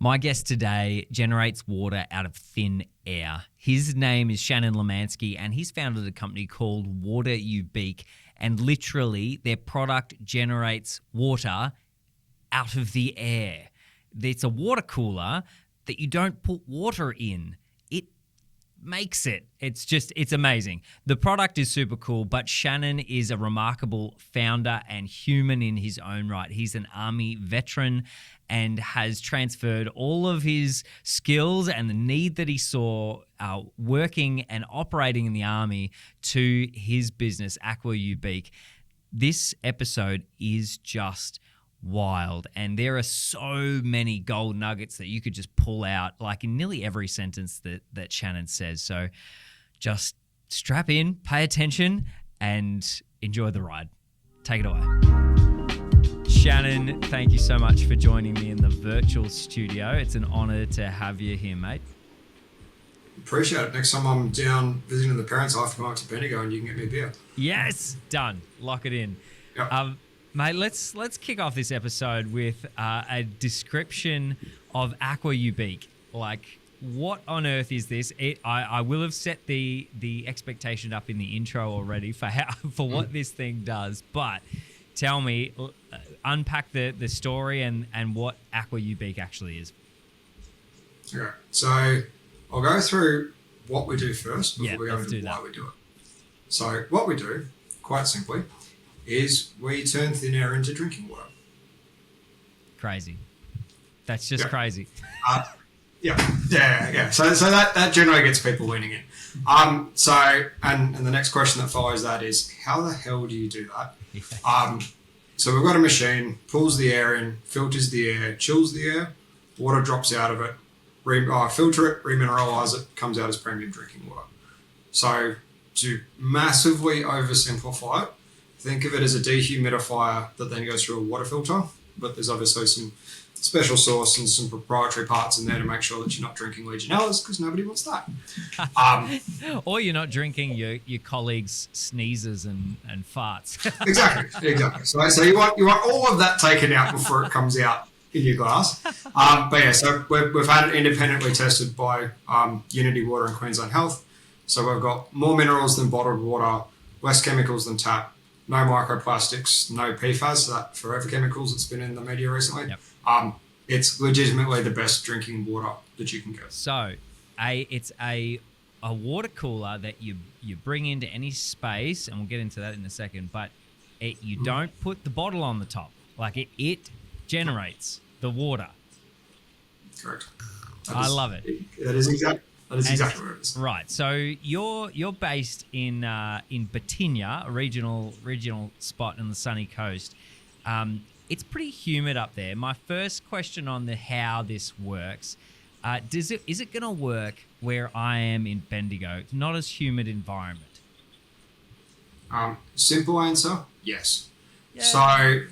My guest today generates water out of thin air. His name is Shannon Lemanski, and he's founded a company called Aqua Ubique. And literally, their product generates water out of the air. It's a water cooler that you don't put water in. It makes it. It's amazing. The product is super cool, but Shannon is a remarkable founder and human in his own right. He's an Army veteran and has transferred all of his skills and the need that he saw working and operating in the Army to his business, Aqua Ubique. This episode is just wild, and there are so many gold nuggets that you could just pull out, like in nearly every sentence that Shannon says. So just strap in, pay attention, and enjoy the ride. Take it away. Shannon, thank you so much for joining me in the virtual studio. It's an honor to have you here, mate. Appreciate it. Next time I'm down visiting the parents, I have to come up to Bendigo and you can get me a beer. Yes, done. Lock it in. Yep. Mate, let's kick off this episode with a description of Aqua Ubique. Like, what on earth is this? I will have set the expectation up in the intro already for what this thing does, but tell me, unpack the story and what Aqua Ubique actually is. Okay, so I'll go through what we do first before we go into why we do it. So what we do, quite simply, is we turn thin air into drinking water. Crazy. That's just crazy. Yeah. So that generally gets people leaning in. So the next question that follows that is, how the hell do you do that? Yeah. So we've got a machine, pulls the air in, filters the air, chills the air, water drops out of it, filter it, remineralize it, comes out as premium drinking water. So to massively oversimplify it, think of it as a dehumidifier that then goes through a water filter, but there's obviously some special sauce and some proprietary parts in there to make sure that you're not drinking Legionellas, because nobody wants that. Or you're not drinking your colleagues' sneezes and farts. Exactly. So you want all of that taken out before it comes out in your glass. But yeah, so we've had it independently tested by Unity Water and Queensland Health. So we've got more minerals than bottled water, less chemicals than tap, no microplastics, no PFAS, so that forever chemicals that's been in the media recently. Yep. It's legitimately the best drinking water that you can get. So it's a water cooler that you bring into any space, and we'll get into that in a second, but you don't put the bottle on the top. Like it generates the water. Correct. I love it. That is exactly what it is. Right. So you're based in Batinia, a regional spot in the sunny coast. It's pretty humid up there. My first question on how this works, is it going to work where I am in Bendigo? It's not as humid environment. Simple answer, yes. Yeah. So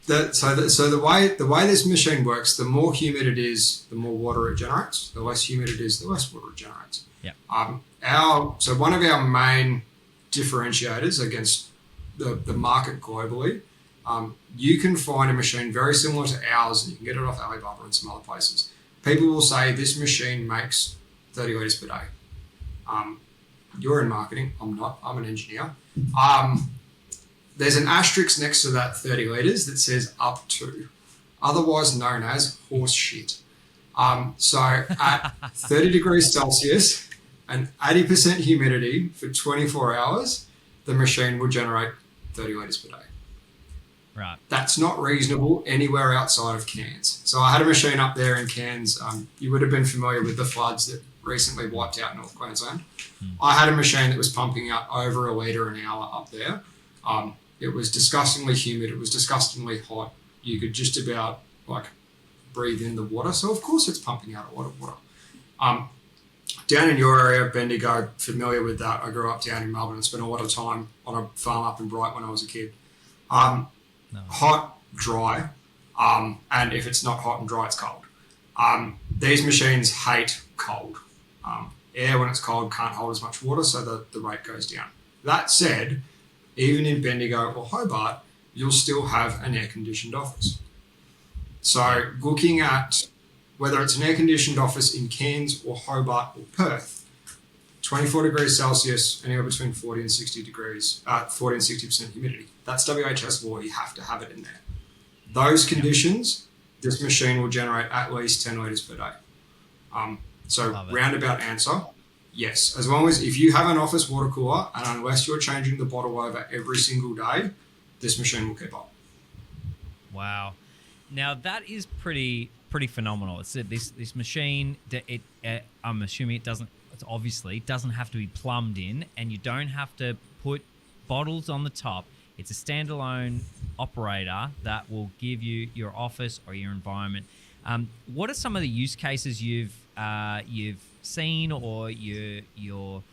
the way this machine works, the more humid it is, the more water it generates. The less humid it is, the less water it generates. Yeah. So one of our main differentiators against the market globally, you can find a machine very similar to ours, and you can get it off Alibaba and some other places. People will say this machine makes 30 litres per day. You're in marketing. I'm not. I'm an engineer. There's an asterisk next to that 30 litres that says up to, otherwise known as horse shit. So at 30 degrees Celsius and 80% humidity for 24 hours, the machine will generate 30 litres per day. Right. That's not reasonable anywhere outside of Cairns. So I had a machine up there in Cairns. You would have been familiar with the floods that recently wiped out North Queensland. I had a machine that was pumping out over a litre an hour up there. It was disgustingly humid. It was disgustingly hot. You could just about breathe in the water. So of course it's pumping out a lot of water. Down in your area, Bendigo, familiar with that. I grew up down in Melbourne and spent a lot of time on a farm up in Bright when I was a kid. Hot, dry, and if it's not hot and dry, it's cold. These machines hate cold. Air, when it's cold, can't hold as much water, so the rate goes down. That said, even in Bendigo or Hobart, you'll still have an air-conditioned office. So looking at whether it's an air-conditioned office in Cairns or Hobart or Perth, 24 degrees Celsius, anywhere between 40 and 60 degrees, 40 and 60% humidity. That's WHS law. You have to have it in there. Those conditions, this machine will generate at least 10 litres per day. So roundabout answer, yes. As long as if you have an office water cooler and unless you're changing the bottle over every single day, this machine will keep up. Wow. Now that is pretty phenomenal. It's this machine. I'm assuming it doesn't have to be plumbed in, and you don't have to put bottles on the top. It's a standalone operator that will give you your office or your environment. What are some of the use cases you've seen or you're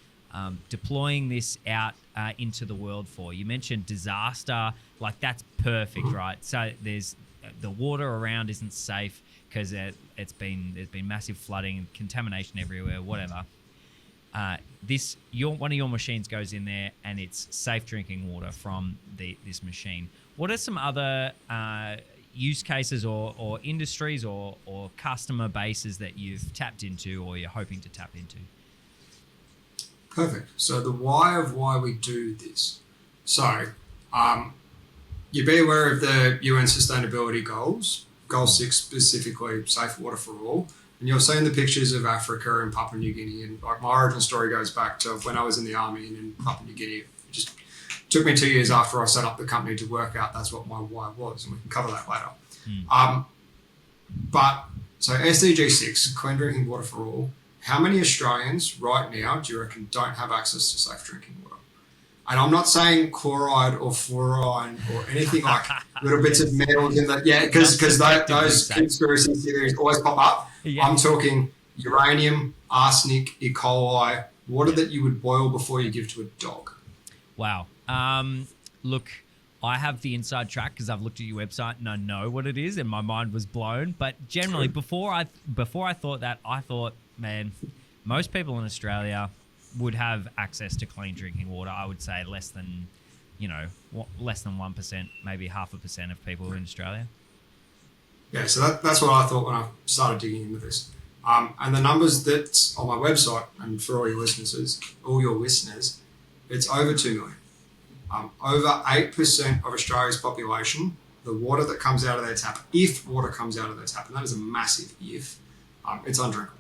deploying this out into the world for? You mentioned disaster, like that's perfect, right? So there's the water around isn't safe because there's been massive flooding and contamination everywhere, whatever. One of your machines goes in there and it's safe drinking water from this machine. What are some other use cases or industries or customer bases that you've tapped into or you're hoping to tap into? Perfect. So the why of why we do this. So you'd be aware of the UN Sustainability Goals, Goal 6 specifically, safe water for all. And you'll see in the pictures of Africa and Papua New Guinea, and like my origin story goes back to when I was in the army and in Papua New Guinea. It just took me 2 years after I set up the company to work out that's what my why was, and we can cover that later. But so SDG 6, clean drinking water for all. How many Australians right now do you reckon don't have access to safe drinking water? And I'm not saying chloride or fluoride or anything like little bits of metals in that. Yeah, because those conspiracy theories always pop up. Yeah. I'm talking uranium, arsenic, E. coli, water that you would boil before you give to a dog. Wow. Look, I have the inside track because I've looked at your website and I know what it is, and my mind was blown. But generally, before I thought that, I thought, man, most people in Australia would have access to clean drinking water. I would say less than 1%, maybe 0.5% of people in Australia. Yeah, so that's what I thought when I started digging into this. And the numbers that's on my website, and for all your listeners, it's over 2 million. Over 8% of Australia's population, the water that comes out of their tap, if water comes out of their tap, and that is a massive if, it's undrinkable.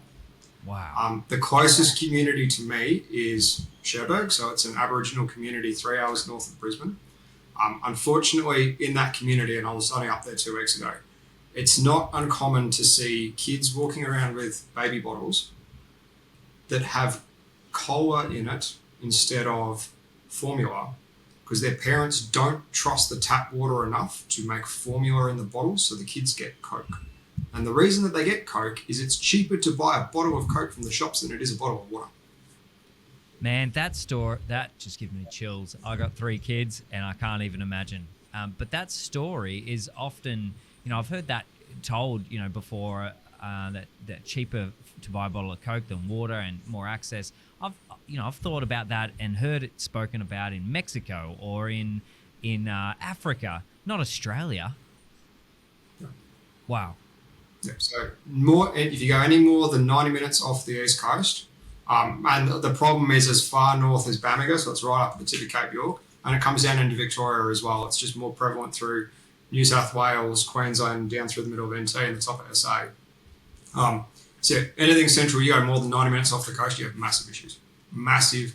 Wow. The closest community to me is Cherbourg, so it's an Aboriginal community 3 hours north of Brisbane. Unfortunately, in that community, and I was starting up there 2 weeks ago, it's not uncommon to see kids walking around with baby bottles that have cola in it instead of formula because their parents don't trust the tap water enough to make formula in the bottle, so the kids get Coke. And the reason that they get Coke is it's cheaper to buy a bottle of Coke from the shops than it is a bottle of water. Man, that just gives me chills. I got 3 kids and I can't even imagine. But that story is often, I've heard that told, before, that cheaper to buy a bottle of Coke than water and more access. I've thought about that and heard it spoken about in Mexico or in Africa, not Australia. No. Wow. Yeah, so if you go any more than 90 minutes off the east coast, and the problem is as far north as Bamaga, so it's right up at the tip of Cape York, and it comes down into Victoria as well. It's just more prevalent through New South Wales, Queensland, down through the middle of NT and the top of SA. So anything central, you go more than 90 minutes off the coast, you have massive issues. Massive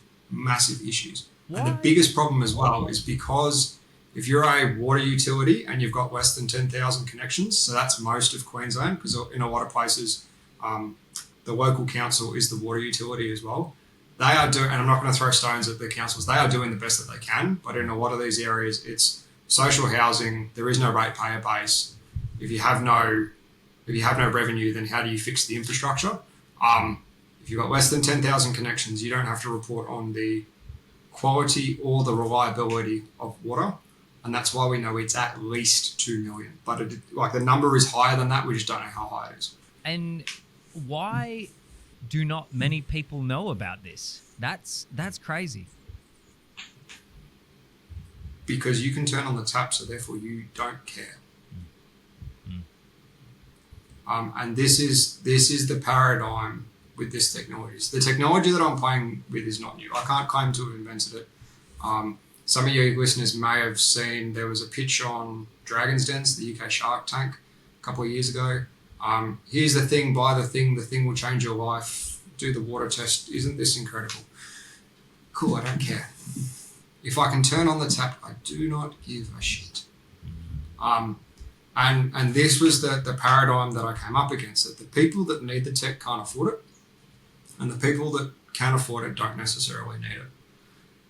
issues. What? And the biggest problem as well is because if you're a water utility and you've got less than 10,000 connections, so that's most of Queensland, because in a lot of places, the local council is the water utility as well. They are doing, and I'm not going to throw stones at the councils, they are doing the best that they can, but in a lot of these areas, it's social housing, there is no ratepayer base. If you have no revenue, then how do you fix the infrastructure? If you've got less than 10,000 connections, you don't have to report on the quality or the reliability of water. And that's why we know it's at least 2 million. But the number is higher than that. We just don't know how high it is. And why do not many people know about this? That's crazy. Because you can turn on the tap, so therefore you don't care. And this is the paradigm with this technology. The technology that I'm playing with is not new. I can't claim to have invented it. Some of you listeners may have seen there was a pitch on Dragon's Dens, the UK Shark Tank, a couple of years ago. Here's the thing, buy the thing will change your life, do the water test. Isn't this incredible? Cool, I don't care. If I can turn on the tap, I do not give a shit. And this was the paradigm that I came up against, that the people that need the tech can't afford it, and the people that can afford it don't necessarily need it.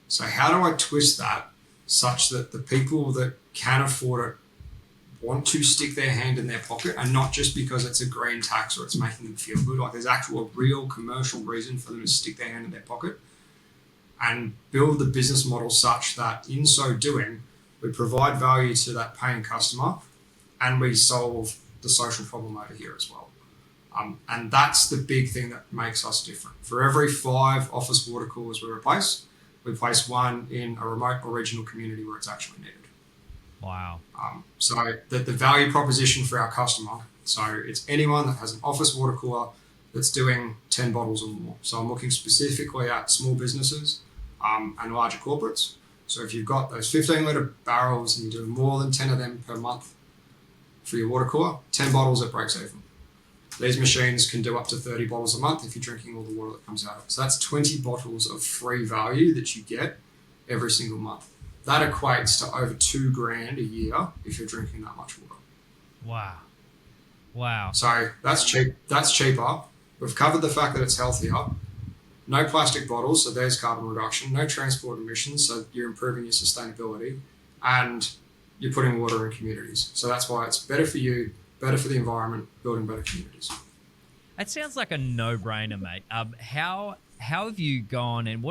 So how do I twist that such that the people that can afford it want to stick their hand in their pocket, and not just because it's a green tax or it's making them feel good, like there's actual real commercial reason for them to stick their hand in their pocket, and build the business model such that in so doing, we provide value to that paying customer and we solve the social problem over here as well. And that's the big thing that makes us different. For every 5 office water coolers we place one in a remote or regional community where it's actually needed. Wow. So the value proposition for our customer, so it's anyone that has an office water cooler that's doing 10 bottles or more. So I'm looking specifically at small businesses and larger corporates. So if you've got those 15 litre barrels and you're doing more than 10 of them per month for your water cooler, 10 bottles, it breaks even. These machines can do up to 30 bottles a month if you're drinking all the water that comes out of it. So that's 20 bottles of free value that you get every single month. That equates to over $2,000 a year if you're drinking that much water. Wow. So that's cheap. That's cheaper. We've covered the fact that it's healthier. No plastic bottles, so there's carbon reduction. No transport emissions, so you're improving your sustainability. And you're putting water in communities. So that's why it's better for you, better for the environment, building better communities. That sounds like a no-brainer, mate. How have you gone, and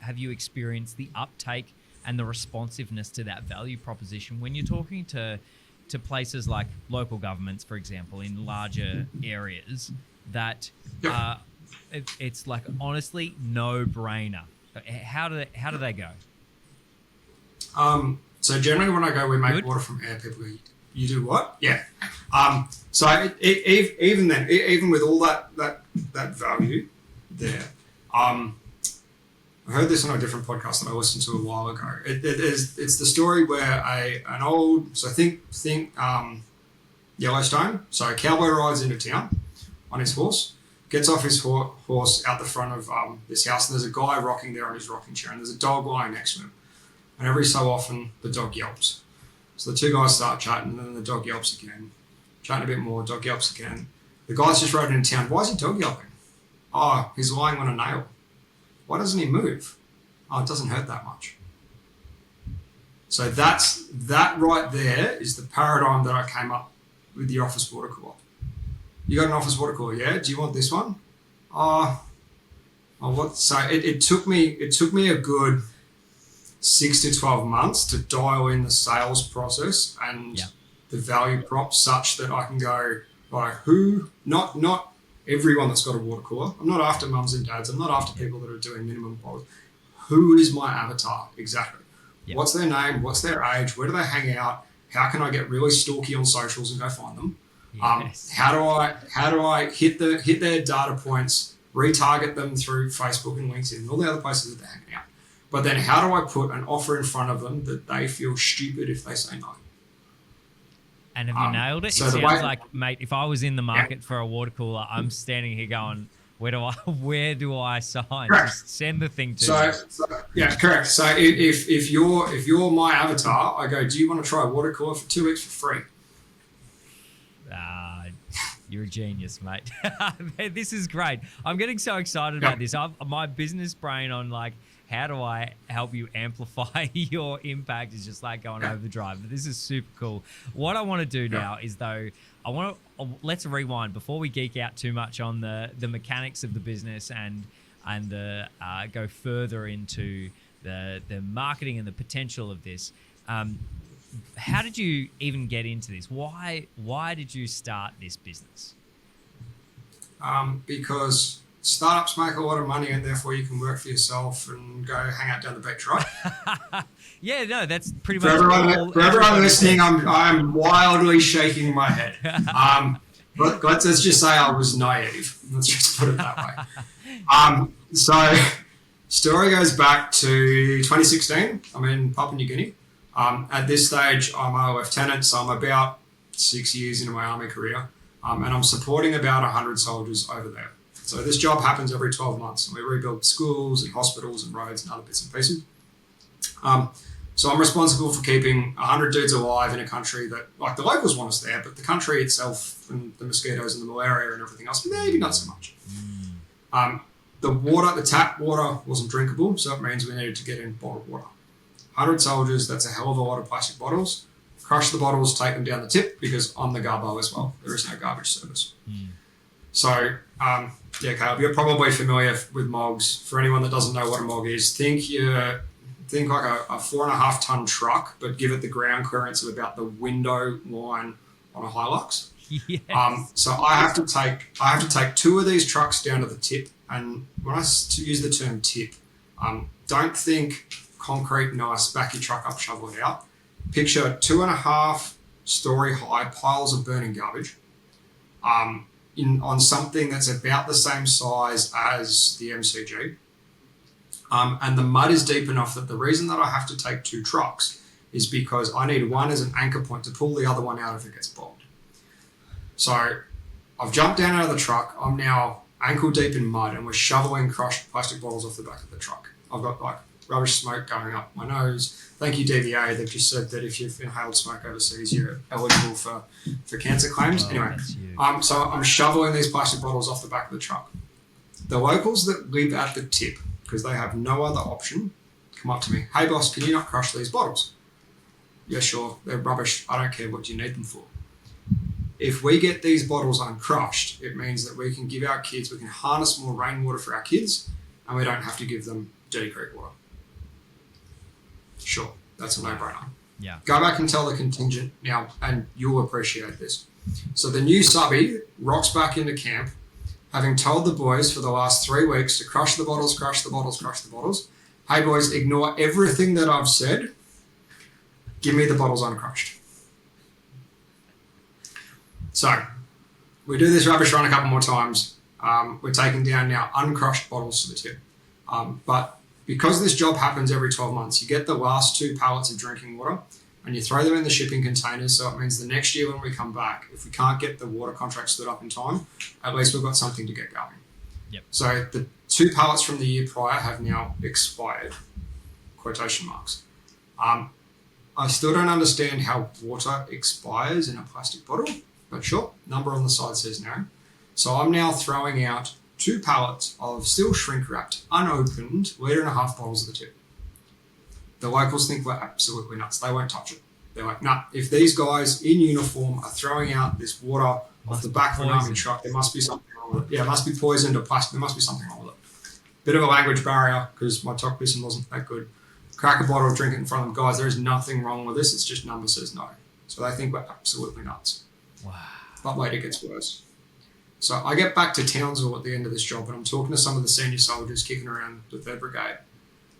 have you experienced the uptake and the responsiveness to that value proposition when you're talking to places like local governments, for example, in larger areas that it's like honestly no-brainer? How do they go? So generally when I go, we make water from air, people go, you do what? Yeah. So even then, even with all that value there, I heard this on a different podcast that I listened to a while ago. It's the story where an old, so think Yellowstone. So a cowboy rides into town on his horse, gets off his horse out the front of this house, and there's a guy rocking there on his rocking chair, and there's a dog lying next to him. And every so often, the dog yelps. So the two guys start chatting, and then the dog yelps again. Chatting a bit more, dog yelps again. The guy's just riding into town. Why is he dog yelping? Oh, he's lying on a nail. Why doesn't he move? Oh, it doesn't hurt that much. So that right there is the paradigm that I came up with the office water cooler. You got an office water cooler, yeah? Do you want this one? What? So it took me a good 6 to 12 months to dial in the sales process and the value prop such that I can go, right, who, not everyone that's got a water cooler. I'm not after mums and dads. I'm not after people that are doing minimum bottles. Who is my avatar? Exactly. Yep. What's their name? What's their age? Where do they hang out? How can I get really stalky on socials and go find them? Yes. How do I hit their data points, retarget them through Facebook and LinkedIn and all the other places that they're hanging out? But then how do I put an offer in front of them that they feel stupid if they say no? And have you nailed it? So it sounds like, mate, if I was in the market for a water cooler, I'm standing here going, where do I sign? Correct. Just send the thing to me. Yeah, correct. So if you're my avatar, I go, do you want to try a water cooler for 2 weeks for free? You're a genius, mate. This is great. I'm getting so excited about this. My business brain on like, how do I help you amplify your impact is just like going overdrive. But this is super cool. What I want to do now is though, let's rewind before we geek out too much on the mechanics of the business and go further into the marketing and the potential of this. How did you even get into this? Why did you start this business? Because startups make a lot of money and therefore you can work for yourself and go hang out down the beach, right? Yeah, no, that's pretty much for everyone listening. I'm wildly shaking my head. let's just say I was naive. Let's just put it that way. So story goes back to 2016. I'm in Papua New Guinea. At this stage, I'm a lieutenant, so I'm about 6 years into my army career, and I'm supporting about 100 soldiers over there. So this job happens every 12 months. We rebuild schools and hospitals and roads and other bits and pieces. So I'm responsible for keeping 100 dudes alive in a country that, like, the locals want us there, but the country itself and the mosquitoes and the malaria and everything else, maybe not so much. The tap water wasn't drinkable, so it means we needed to get in bottled water. 100 soldiers, that's a hell of a lot of plastic bottles. Crush the bottles, take them down the tip, because I'm the garbo as well. There is no garbage service. So, Caleb, you're probably familiar with mogs. For anyone that doesn't know what a mog is, think like a 4.5 ton truck, but give it the ground clearance of about the window line on a Hilux. Yes. So I have to take 2 of these trucks down to the tip. And when I use the term tip, don't think concrete, nice, back your truck up, shovel it out. Picture 2.5 story high piles of burning garbage on something that's about the same size as the MCG. And the mud is deep enough that the reason that I have to take 2 trucks is because I need one as an anchor point to pull the other one out if it gets bogged. So I've jumped down out of the truck. I'm now ankle deep in mud, and we're shoveling crushed plastic bottles off the back of the truck. I've got like rubbish smoke going up my nose. Thank you, DVA. They've just said that if you've inhaled smoke overseas, you're eligible for cancer claims. Anyway, so I'm shoveling these plastic bottles off the back of the truck. The locals that live at the tip, because they have no other option, come up to me. Hey, boss, can you not crush these bottles? Yeah, sure. They're rubbish. I don't care what you need them for. If we get these bottles uncrushed, it means that we can give our kids, we can harness more rainwater for our kids, and we don't have to give them dirty creek water. Sure, that's a no-brainer. Yeah. Go back and tell the contingent now, and you'll appreciate this. So the new subby rocks back into camp, having told the boys for the last 3 weeks to crush the bottles, crush the bottles, crush the bottles. Hey, boys, ignore everything that I've said. Give me the bottles uncrushed. So we do this rubbish run a couple more times. We're taking down now uncrushed bottles to the tip. But because this job happens every 12 months, you get the last 2 pallets of drinking water and you throw them in the shipping containers. So it means the next year when we come back, if we can't get the water contract stood up in time, at least we've got something to get going. Yep. So the 2 pallets from the year prior have now expired, quotation marks. I still don't understand how water expires in a plastic bottle, but sure, number on the side says no. So I'm now throwing out 2 pallets of still shrink-wrapped, unopened, 1.5 litre bottles at the tip. The locals think we're absolutely nuts. They won't touch it. They're like, nah, if these guys in uniform are throwing out this water off the back of an army truck, there must be something wrong with it. Yeah, it must be poisoned or plastic. There must be something wrong with it. Bit of a language barrier because my talk listen wasn't that good. Crack a bottle, drink it in front of them. Guys, there is nothing wrong with this. It's just number says no. So they think we're absolutely nuts. Wow. But wait, it gets worse. So I get back to Townsville at the end of this job and I'm talking to some of the senior soldiers kicking around the 3rd Brigade.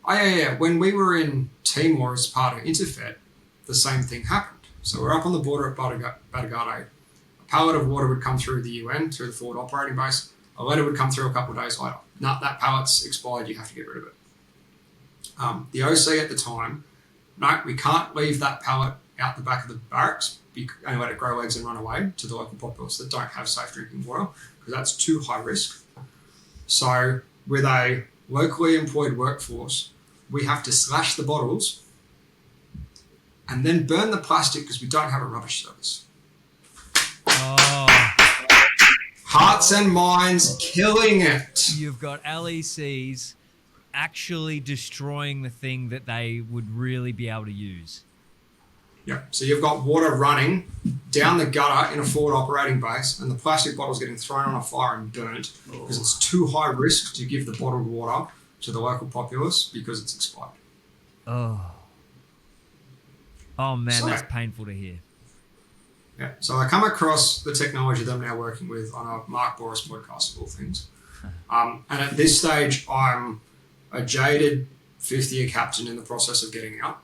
Oh, yeah. When we were in Timor as part of Interfed, the same thing happened. So we're up on the border at Batagate. A pallet of water would come through the UN, through the forward operating base. A letter would come through a couple of days later. No, that pallet's expired. You have to get rid of it. The OC at the time, no, we can't leave that pallet out the back of the barracks and let it grow legs and run away to the local populace that don't have safe drinking water because that's too high risk. So with a locally employed workforce, we have to slash the bottles and then burn the plastic because we don't have a rubbish service. Oh. Hearts and minds killing it. You've got LECs actually destroying the thing that they would really be able to use. Yeah, so you've got water running down the gutter in a forward operating base and the plastic bottle's getting thrown on a fire and burnt because it's too high risk to give the bottled water to the local populace because it's expired. Oh man, that's painful to hear. Yeah, so I come across the technology that I'm now working with on a Mark Boris podcast of all things. And at this stage, I'm a jaded 5th-year captain in the process of getting out.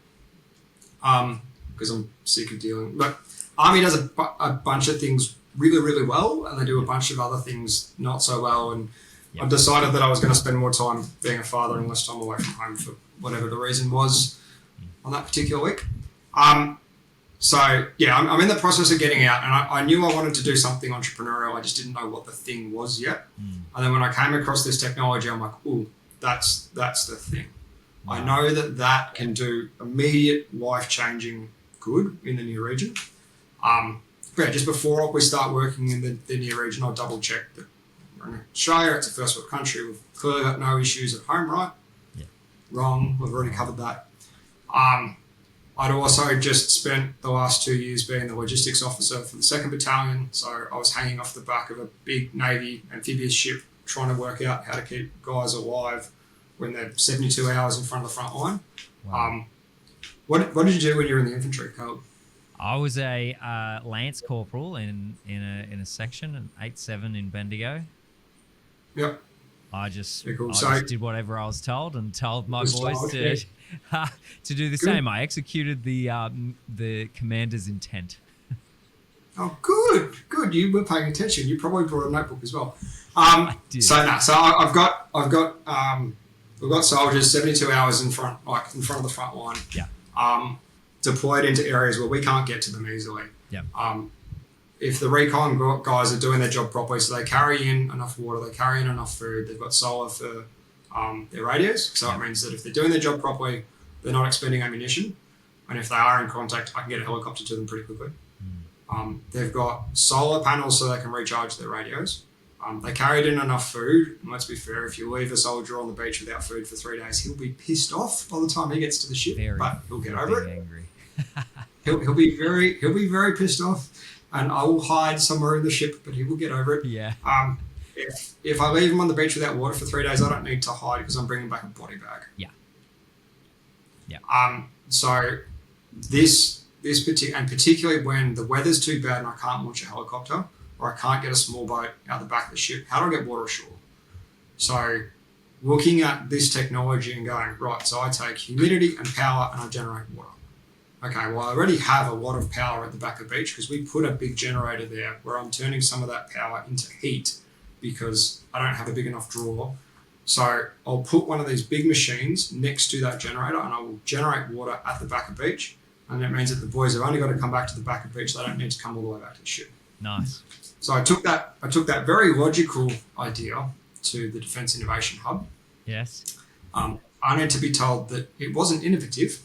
Because I'm sick of dealing. But Army does a bunch of things really, really well, and they do a bunch of other things not so well. And Yep. I decided that I was going to spend more time being a father and less time away from home for whatever the reason was on that particular week. So yeah, I'm in the process of getting out, and I knew I wanted to do something entrepreneurial. I just didn't know what the thing was yet. And then when I came across this technology, I'm like, "Ooh, that's the thing." Wow. I know that can do immediate life-changing good in the near region. But just before we start working in the near region, I'll double-check that we're in Australia. It's a first world country. We've clearly got no issues at home, right? Yeah. Wrong. We've already covered that. I'd also just spent the last 2 years being the logistics officer for the 2nd Battalion, so I was hanging off the back of a big Navy amphibious ship trying to work out how to keep guys alive when they're 72 hours in front of the front line. Wow. What did you do when you were in the infantry, Caleb? I was a lance corporal in a section, an 8-7 in Bendigo. Yep. I just cool. just did whatever I was told and told my boys to do the same. I executed the commander's intent. Oh, good. You were paying attention. You probably brought a notebook as well. I did. So I've got we've got soldiers 72 hours in front of the front line. Yeah. Deployed into areas where we can't get to them easily. Yeah. If the recon guys are doing their job properly, so they carry in enough water, they carry in enough food, they've got solar for their radios, so it means that if they're doing their job properly, they're not expending ammunition, and if they are in contact, I can get a helicopter to them pretty quickly. They've got solar panels so they can recharge their radios. They carried in enough food, and let's be fair, if you leave a soldier on the beach without food for 3 days, he'll be pissed off by the time he gets to the ship, but he'll get over it. Angry. he'll be very pissed off, and I will hide somewhere in the ship, but he will get over it. Yeah. If I leave him on the beach without water for 3 days, I don't need to hide because I'm bringing back a body bag. Yeah. Yeah. So this particular, and particularly when the weather's too bad and I can't launch a helicopter or I can't get a small boat out the back of the ship, how do I get water ashore? So looking at this technology and going, right, so I take humidity and power and I generate water. Okay, well, I already have a lot of power at the back of the beach because we put a big generator there where I'm turning some of that power into heat because I don't have a big enough draw. So I'll put one of these big machines next to that generator and I will generate water at the back of the beach. And that means that the boys have only got to come back to the back of the beach. They don't need to come all the way back to the ship. Nice. So I took that very logical idea to the Defence Innovation Hub. Yes. I need to be told that it wasn't innovative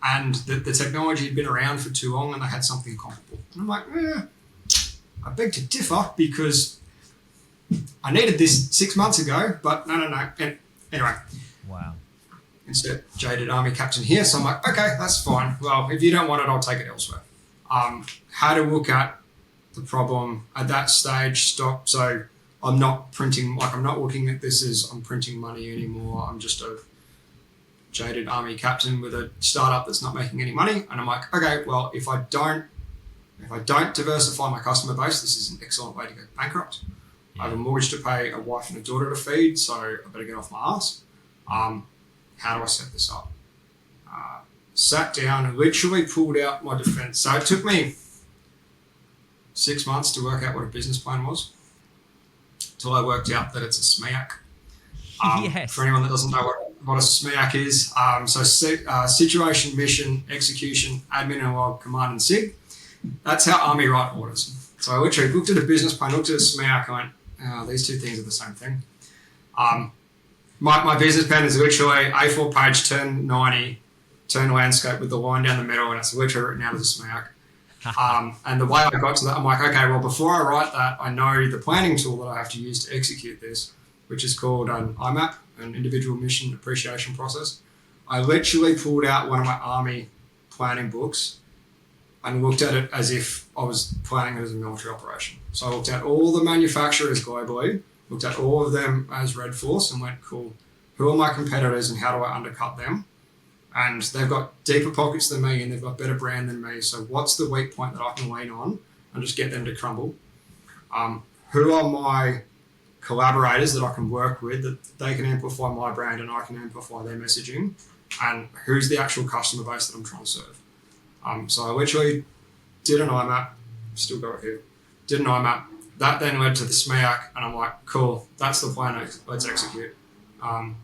and that the technology had been around for too long and they had something comparable. And I'm like, I beg to differ because I needed this 6 months ago, but no. And anyway. Wow. Insert jaded army captain here. So I'm like, okay, that's fine. Well, if you don't want it, I'll take it elsewhere. How to look at the problem at that stage, stop. So I'm not printing, I'm not looking at this as I'm printing money anymore. I'm just a jaded army captain with a startup that's not making any money. And I'm like, okay, well, if I don't diversify my customer base, this is an excellent way to go bankrupt. Yeah. I have a mortgage to pay, a wife and a daughter to feed, so I better get off my ass. How do I set this up? Sat down and literally pulled out my defense. So it took me 6 months to work out what a business plan was, till I worked out that it's a SMEAC. Yes. For anyone that doesn't know what a SMEAC is, situation, mission, execution, admin and log, command and SIG. That's how Army write orders. So I literally looked at a business plan, looked at a SMEAC, and went, these two things are the same thing. My business plan is literally A4 page, turn 90, turn landscape with the line down the middle, and it's literally written out as a SMEAC. And the way I got to that, I'm like, okay, well, before I write that, I know the planning tool that I have to use to execute this, which is called an IMAP, an individual mission appreciation process. I literally pulled out one of my Army planning books and looked at it as if I was planning it as a military operation. So I looked at all the manufacturers globally, looked at all of them as Red Force and went, cool, who are my competitors and how do I undercut them? And they've got deeper pockets than me and they've got better brand than me. So what's the weak point that I can lean on and just get them to crumble? Who are my collaborators that I can work with that they can amplify my brand and I can amplify their messaging? And who's the actual customer base that I'm trying to serve? So I literally did an IMAP, Still got it here. Did an IMAP. That then led to the SMEAC, and I'm like, cool, that's the plan, let's execute. And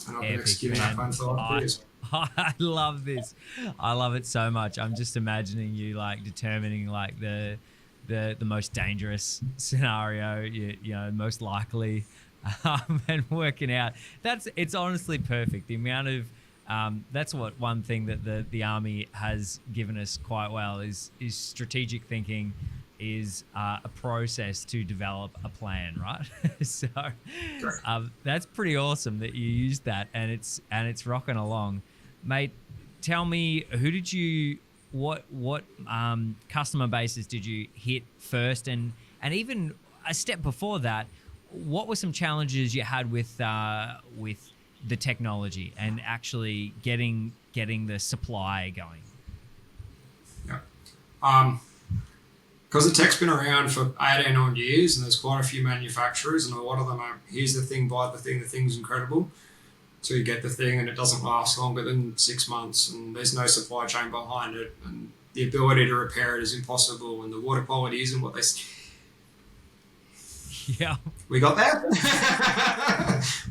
I've been executing that plan for like 3 years. I love this. I love it so much. I'm just imagining you like determining like the most dangerous scenario, you know, most likely, and working out. It's honestly perfect. The amount of that's what one thing that the Army has given us quite well is strategic thinking. Is a process to develop a plan, right? So that's pretty awesome that you used that, and it's rocking along, mate. Tell me, what customer bases did you hit first, and even a step before that, what were some challenges you had with the technology and actually getting the supply going? Yeah. Because the tech's been around for 18 odd years, and there's quite a few manufacturers, and a lot of them are, here's the thing, buy the thing, the thing's incredible. So you get the thing and it doesn't last longer than 6 months, and there's no supply chain behind it, and the ability to repair it is impossible, and the water quality isn't what they... Yeah. We got there.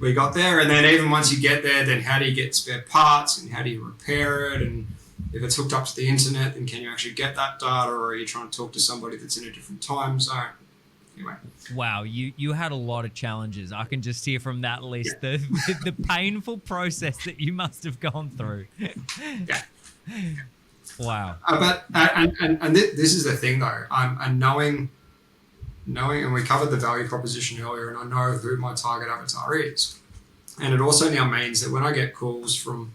We got there, and then even once you get there, then how do you get spare parts, and how do you repair it, and if it's hooked up to the internet, then can you actually get that data, or are you trying to talk to somebody that's in a different time zone? Anyway. Wow, you had a lot of challenges. I can just hear from that list the painful process that you must have gone through. Yeah. Wow. But this is the thing though, and knowing, and we covered the value proposition earlier, and I know who my target avatar is, and it also now means that when I get calls from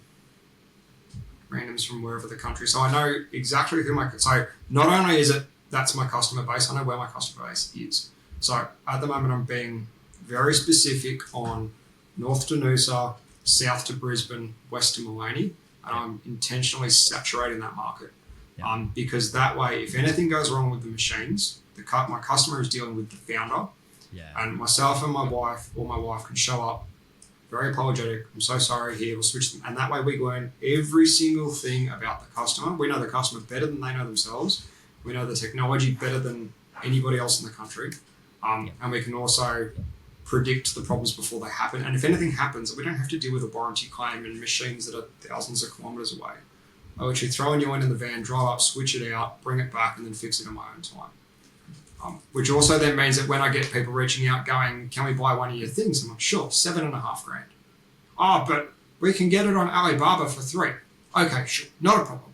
randoms from wherever the country, so I know exactly so not only is it that's my customer base, I know where my customer base is. So at the moment I'm being very specific on north to Noosa, south to Brisbane, west to Maloney, and I'm intentionally saturating that market. Because that way, if anything goes wrong with the machines, my customer is dealing with the founder, and myself and my wife, or my wife can show up very apologetic, I'm so sorry, here, we'll switch them. And that way we learn every single thing about the customer. We know the customer better than they know themselves. We know the technology better than anybody else in the country. And we can also predict the problems before they happen. And if anything happens, we don't have to deal with a warranty claim and machines that are thousands of kilometres away. I literally throw a new one in the van, drive up, switch it out, bring it back, and then fix it in my own time. Which also then means that when I get people reaching out going, can we buy one of your things? I'm like, sure, $7,500. Oh, but we can get it on Alibaba for $3,000. Okay, sure, not a problem.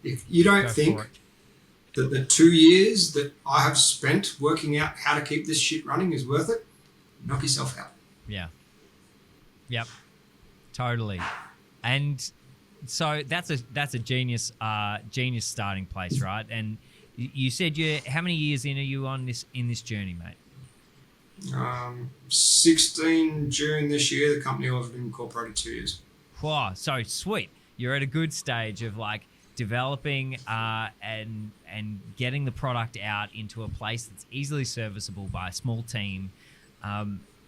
If you don't think that the 2 years that I have spent working out how to keep this shit running is worth it, knock yourself out. Yeah. Yep. Totally. And so that's a genius starting place, right? And you said how many years in are you on in this journey, mate? 16 June this year. The company will have been incorporated 2 years. Wow, so sweet. You're at a good stage of like developing and getting the product out into a place that's easily serviceable by a small team.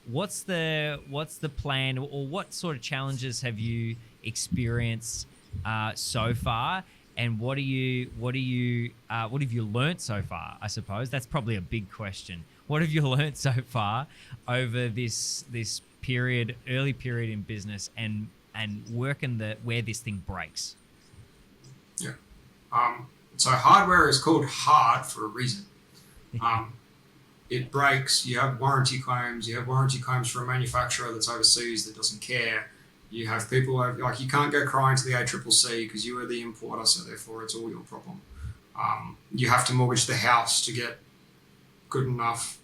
What's the plan, or what sort of challenges have you experienced so far? And what have you learnt so far? I suppose that's probably a big question. What have you learnt so far over this early period in business, and working where this thing breaks? Yeah. So hardware is called hard for a reason. It breaks. You have warranty claims. You have warranty claims for a manufacturer that's overseas that doesn't care. You have people like you can't go crying to the ACCC because you are the importer, so therefore it's all your problem. You have to mortgage the house to get good enough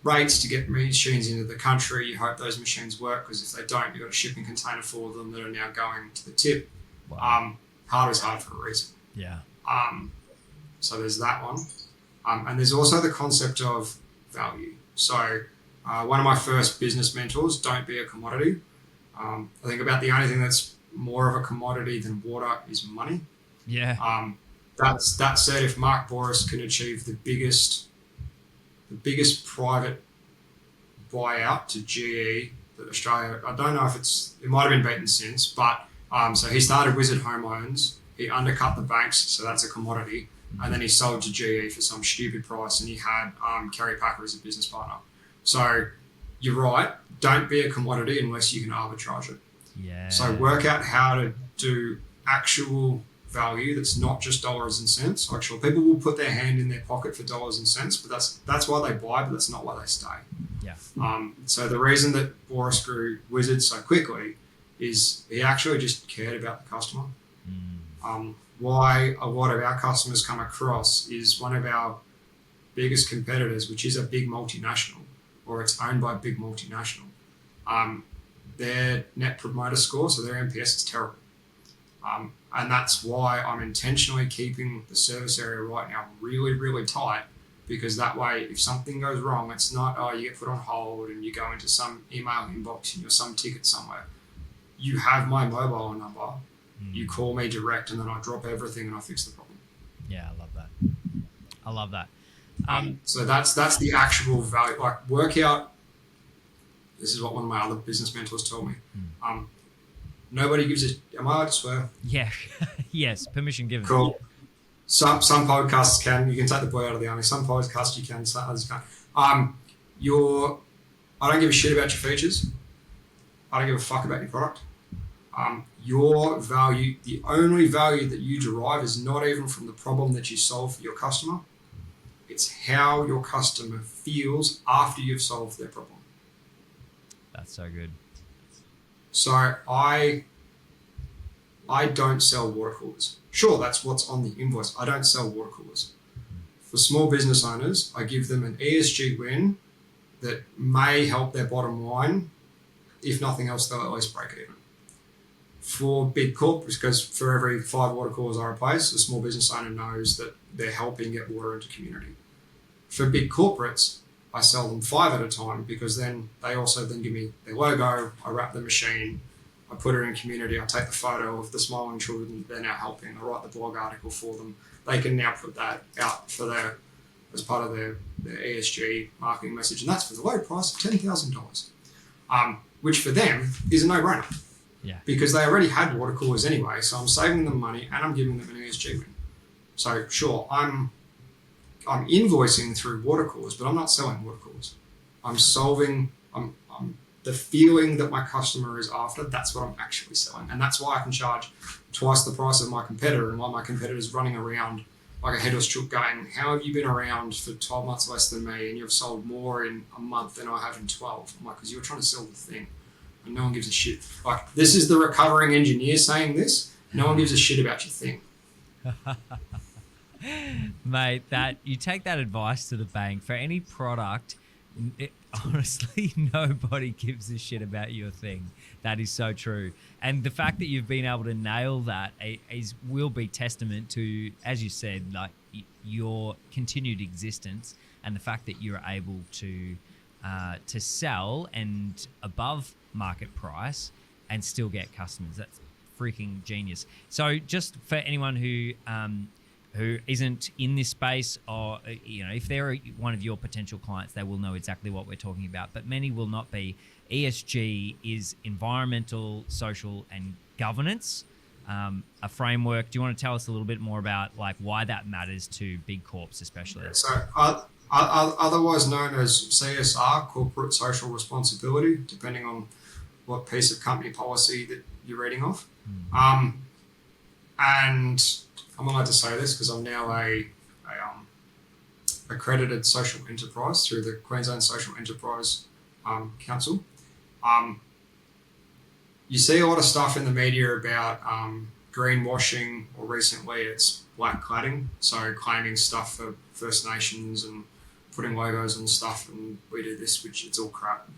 rates to get machines into the country. You hope those machines work, because if they don't, you've got a shipping container full of them that are now going to the tip. Wow. Hard is hard for a reason. Yeah. So there's that one. And there's also the concept of value. So one of my first business mentors, don't be a commodity. I think about the only thing that's more of a commodity than water is money. Yeah. That said, if Mark Boris can achieve the biggest private buyout to GE that Australia, I don't know if it might have been beaten since, but so he started Wizard Home Loans. He undercut the banks, so that's a commodity. and then he sold to GE for some stupid price, and he had Kerry Packer as a business partner. So you're right. Don't be a commodity unless you can arbitrage it. Yeah. So work out how to do actual value that's not just dollars and cents. Actually, people will put their hand in their pocket for dollars and cents, but that's why they buy, but that's not why they stay. Yeah. So the reason that Boris grew Wizard so quickly is he actually just cared about the customer. Why a lot of our customers come across is one of our biggest competitors, which is a big multinational, or it's owned by a big multinational. Their net promoter score, so their NPS, is terrible. And that's why I'm intentionally keeping the service area right now really, really tight, because that way, if something goes wrong, it's not, you get put on hold and you go into some email inbox and you're some ticket somewhere. You have my mobile number. You call me direct, and then I drop everything and I fix the problem. Yeah, I love that. I love that. So that's the actual value. Like, work out. This is what one of my other business mentors told me. Nobody gives a. Am I allowed to swear? Yeah. Yes. Permission given. Cool. Some podcasts can. You can take the boy out of the army. Some podcasts you can. Some others can't. I don't give a shit about your features. I don't give a fuck about your product. Your value, the only value that you derive is not even from the problem that you solve for your customer. It's how your customer feels after you've solved their problem. That's so good. So I don't sell water coolers. Sure, that's what's on the invoice. I don't sell water coolers. For small business owners, I give them an ESG win that may help their bottom line. If nothing else, they'll at least break even. For big corp, because for every 5 water coolers I replace, a small business owner knows that they're helping get water into community. For big corporates, I sell them 5 at a time, because then they also then give me their logo, I wrap the machine, I put it in community, I take the photo of the smiling children they're now helping, I write the blog article for them. They can now put that out for as part of their ESG marketing message, and that's for the low price of $10,000, which for them is a no-brainer. Yeah. Because they already had water coolers anyway, so I'm saving them money and I'm giving them an ESG win. So sure, I'm invoicing through water coolers, but I'm not selling water coolers. I'm the feeling that my customer is after. That's what I'm actually selling, and that's why I can charge twice the price of my competitor, and why my competitor's running around like a headless chook going, how have you been around for 12 months less than me and you've sold more in a month than I have in 12? I'm like, because you were trying to sell the thing. And no one gives a shit. Like, this is the recovering engineer saying this. No one gives a shit about your thing. Mate, you take that advice to the bank. For any product, honestly, nobody gives a shit about your thing. That is so true. And the fact that you've been able to nail that will be testament to, as you said, like your continued existence, and the fact that you're able to sell and above market price and still get customers. That's freaking genius. So just for anyone who isn't in this space, or if they're one of your potential clients, they will know exactly what we're talking about, but many will not be. ESG is environmental, social, and governance, a framework. Do you want to tell us a little bit more about like why that matters to big corps especially? So otherwise known as CSR, corporate social responsibility, depending on what piece of company policy that you're reading off. And I'm allowed to say this because I'm now a accredited social enterprise through the Queensland Social Enterprise Council. You see a lot of stuff in the media about greenwashing, or recently it's black cladding, so claiming stuff for First Nations and putting logos on stuff, and we do this, which it's all crap.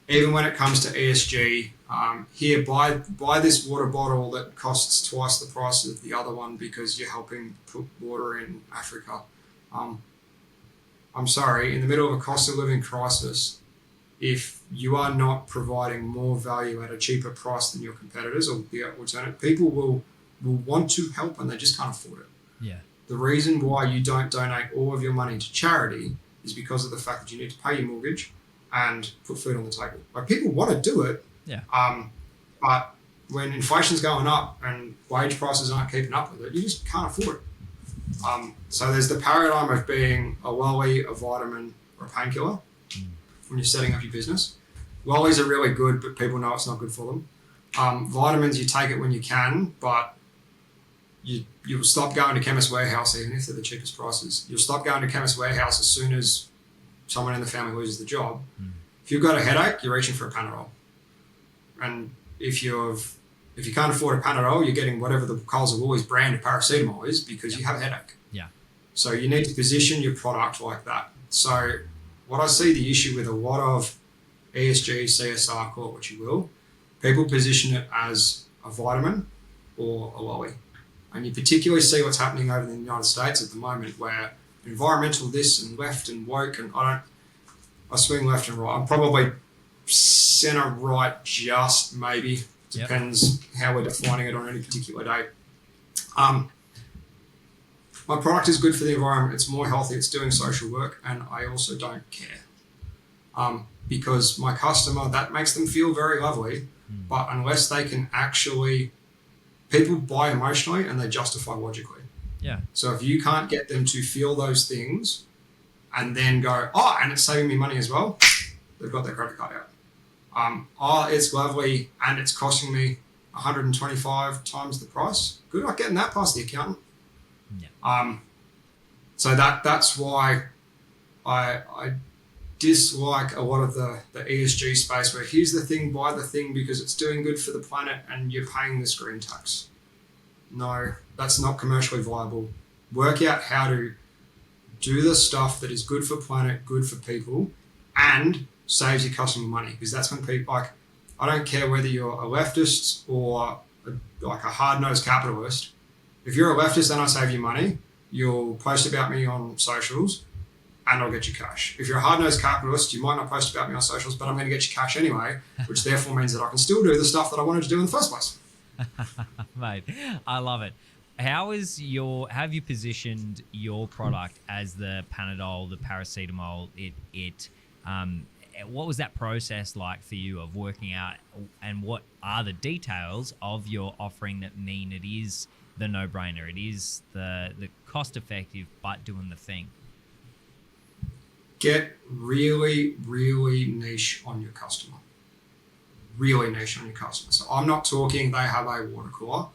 Even when it comes to ESG, here, buy this water bottle that costs twice the price of the other one because you're helping put water in Africa. I'm sorry, in the middle of a cost of living crisis, if you are not providing more value at a cheaper price than your competitors or the alternative, people will want to help and they just can't afford it. Yeah. The reason why you don't donate all of your money to charity is because of the fact that you need to pay your mortgage and put food on the table. Like, people want to do it, yeah. But when inflation's going up and wage prices aren't keeping up with it, you just can't afford it. So there's the paradigm of being a lolly, a vitamin, or a painkiller when you're setting up your business. Lollies are really good, but people know it's not good for them. Vitamins, you take it when you can, but you'll stop going to Chemist Warehouse even if they're the cheapest prices. You'll stop going to Chemist Warehouse as soon as someone in the family loses the job. If you've got a headache, you're reaching for a Panadol. And if you can't afford a Panadol, you're getting whatever the Coles or Woolies brand of paracetamol is because you have a headache. Yeah. So you need to position your product like that. So what I see the issue with a lot of ESG, CSR, call it what you will, people position it as a vitamin or a lolly. And you particularly see what's happening over in the United States at the moment where environmental this and left and woke, and I swing left and right. I'm probably center right just maybe. Depends how we're defining it on any particular day. My product is good for the environment. It's more healthy. It's doing social work. And I also don't care. Because my customer, that makes them feel very lovely. But unless they can actually, people buy emotionally and they justify logically. Yeah. So if you can't get them to feel those things and then go, oh, and it's saving me money as well, they've got their credit card out. Oh, it's lovely and it's costing me 125 times the price. Good luck getting that past the accountant. Yeah. So that's why I dislike a lot of the ESG space where here's the thing, buy the thing because it's doing good for the planet and you're paying this green tax. No, that's not commercially viable. Work out how to do the stuff that is good for planet, good for people, and saves your customer money. Because that's when people, like, I don't care whether you're a leftist or a hard-nosed capitalist. If you're a leftist and I save you money, you'll post about me on socials and I'll get you cash. If you're a hard-nosed capitalist, you might not post about me on socials, but I'm going to get you cash anyway, which therefore means that I can still do the stuff that I wanted to do in the first place. Mate, I love it. How have you positioned your product as the Panadol, the paracetamol? What was that process like for you of working out, and what are the details of your offering that mean it is the no-brainer? It is the cost-effective but doing the thing. Get really, really niche on your customer. Really niche on your customer. So I'm not talking they have a water cooler.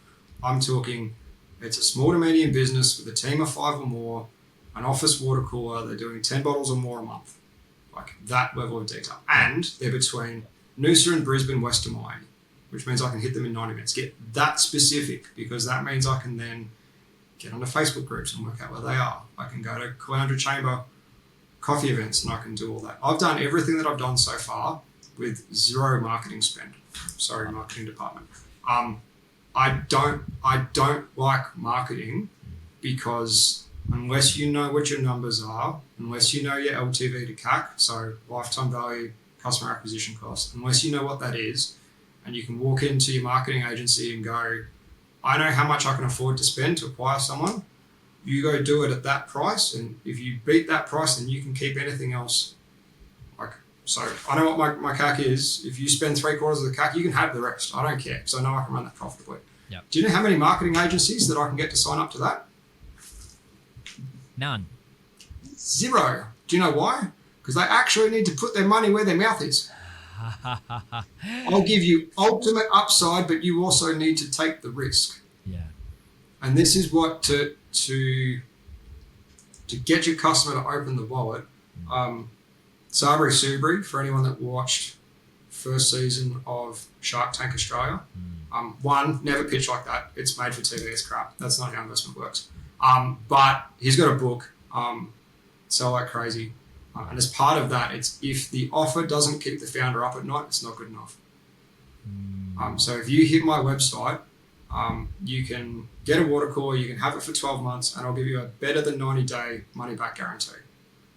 I'm talking it's a small to medium business with a team of 5 or more, an office water cooler. They're doing 10 bottles or more a month. Like that level of detail. And they're between Noosa and Brisbane, Western Miami, which means I can hit them in 90 minutes. Get that specific because that means I can then get onto Facebook groups and work out where they are. I can go to Caloundra Chamber coffee events and I can do all that. I've done everything that I've done so far with zero marketing spend. Sorry, marketing department. I don't like marketing because unless you know what your numbers are, unless you know your LTV to CAC, so lifetime value, customer acquisition cost, unless you know what that is, and you can walk into your marketing agency and go, I know how much I can afford to spend to acquire someone, you go do it at that price, and if you beat that price, then you can keep anything else. So I know what my CAC is. If you spend 3/4 of the CAC, you can have the rest. I don't care because I know I can run that profitably. Yep. Do you know how many marketing agencies that I can get to sign up to that? None. 0. Do you know why? Because they actually need to put their money where their mouth is. I'll give you ultimate upside, but you also need to take the risk. Yeah. And this is what to get your customer to open the wallet. Sabri Subri, for anyone that watched first season of Shark Tank Australia, one, never pitch like that. It's made for TV, it's crap. That's not how investment works. But he's got a book, Sell Like Crazy. And as part of that, it's if the offer doesn't keep the founder up at night, it's not good enough. So if you hit my website, you can get a water cooler, you can have it for 12 months, and I'll give you a better than 90-day money-back guarantee,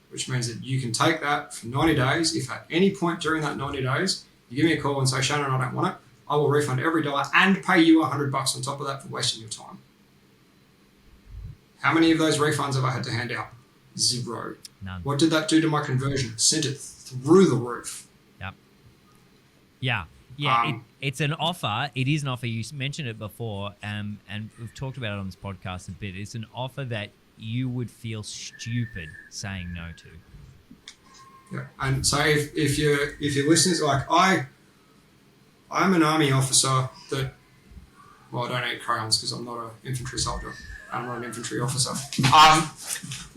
which means that you can take that for 90 days. If at any point during that 90 days, you give me a call and say, Shannon, I don't want it, I will refund every dollar and pay you $100 on top of that for wasting your time. How many of those refunds have I had to hand out? 0. None. What did that do to my conversion? Sent it through the roof. Yep. Yeah. It's an offer. It is an offer. You mentioned it before, and we've talked about it on this podcast a bit. It's an offer that you would feel stupid saying no to. Yeah, and so if your listeners, like I'm an army officer that, well, I don't eat crayons because I'm not an infantry soldier. I'm not an infantry officer.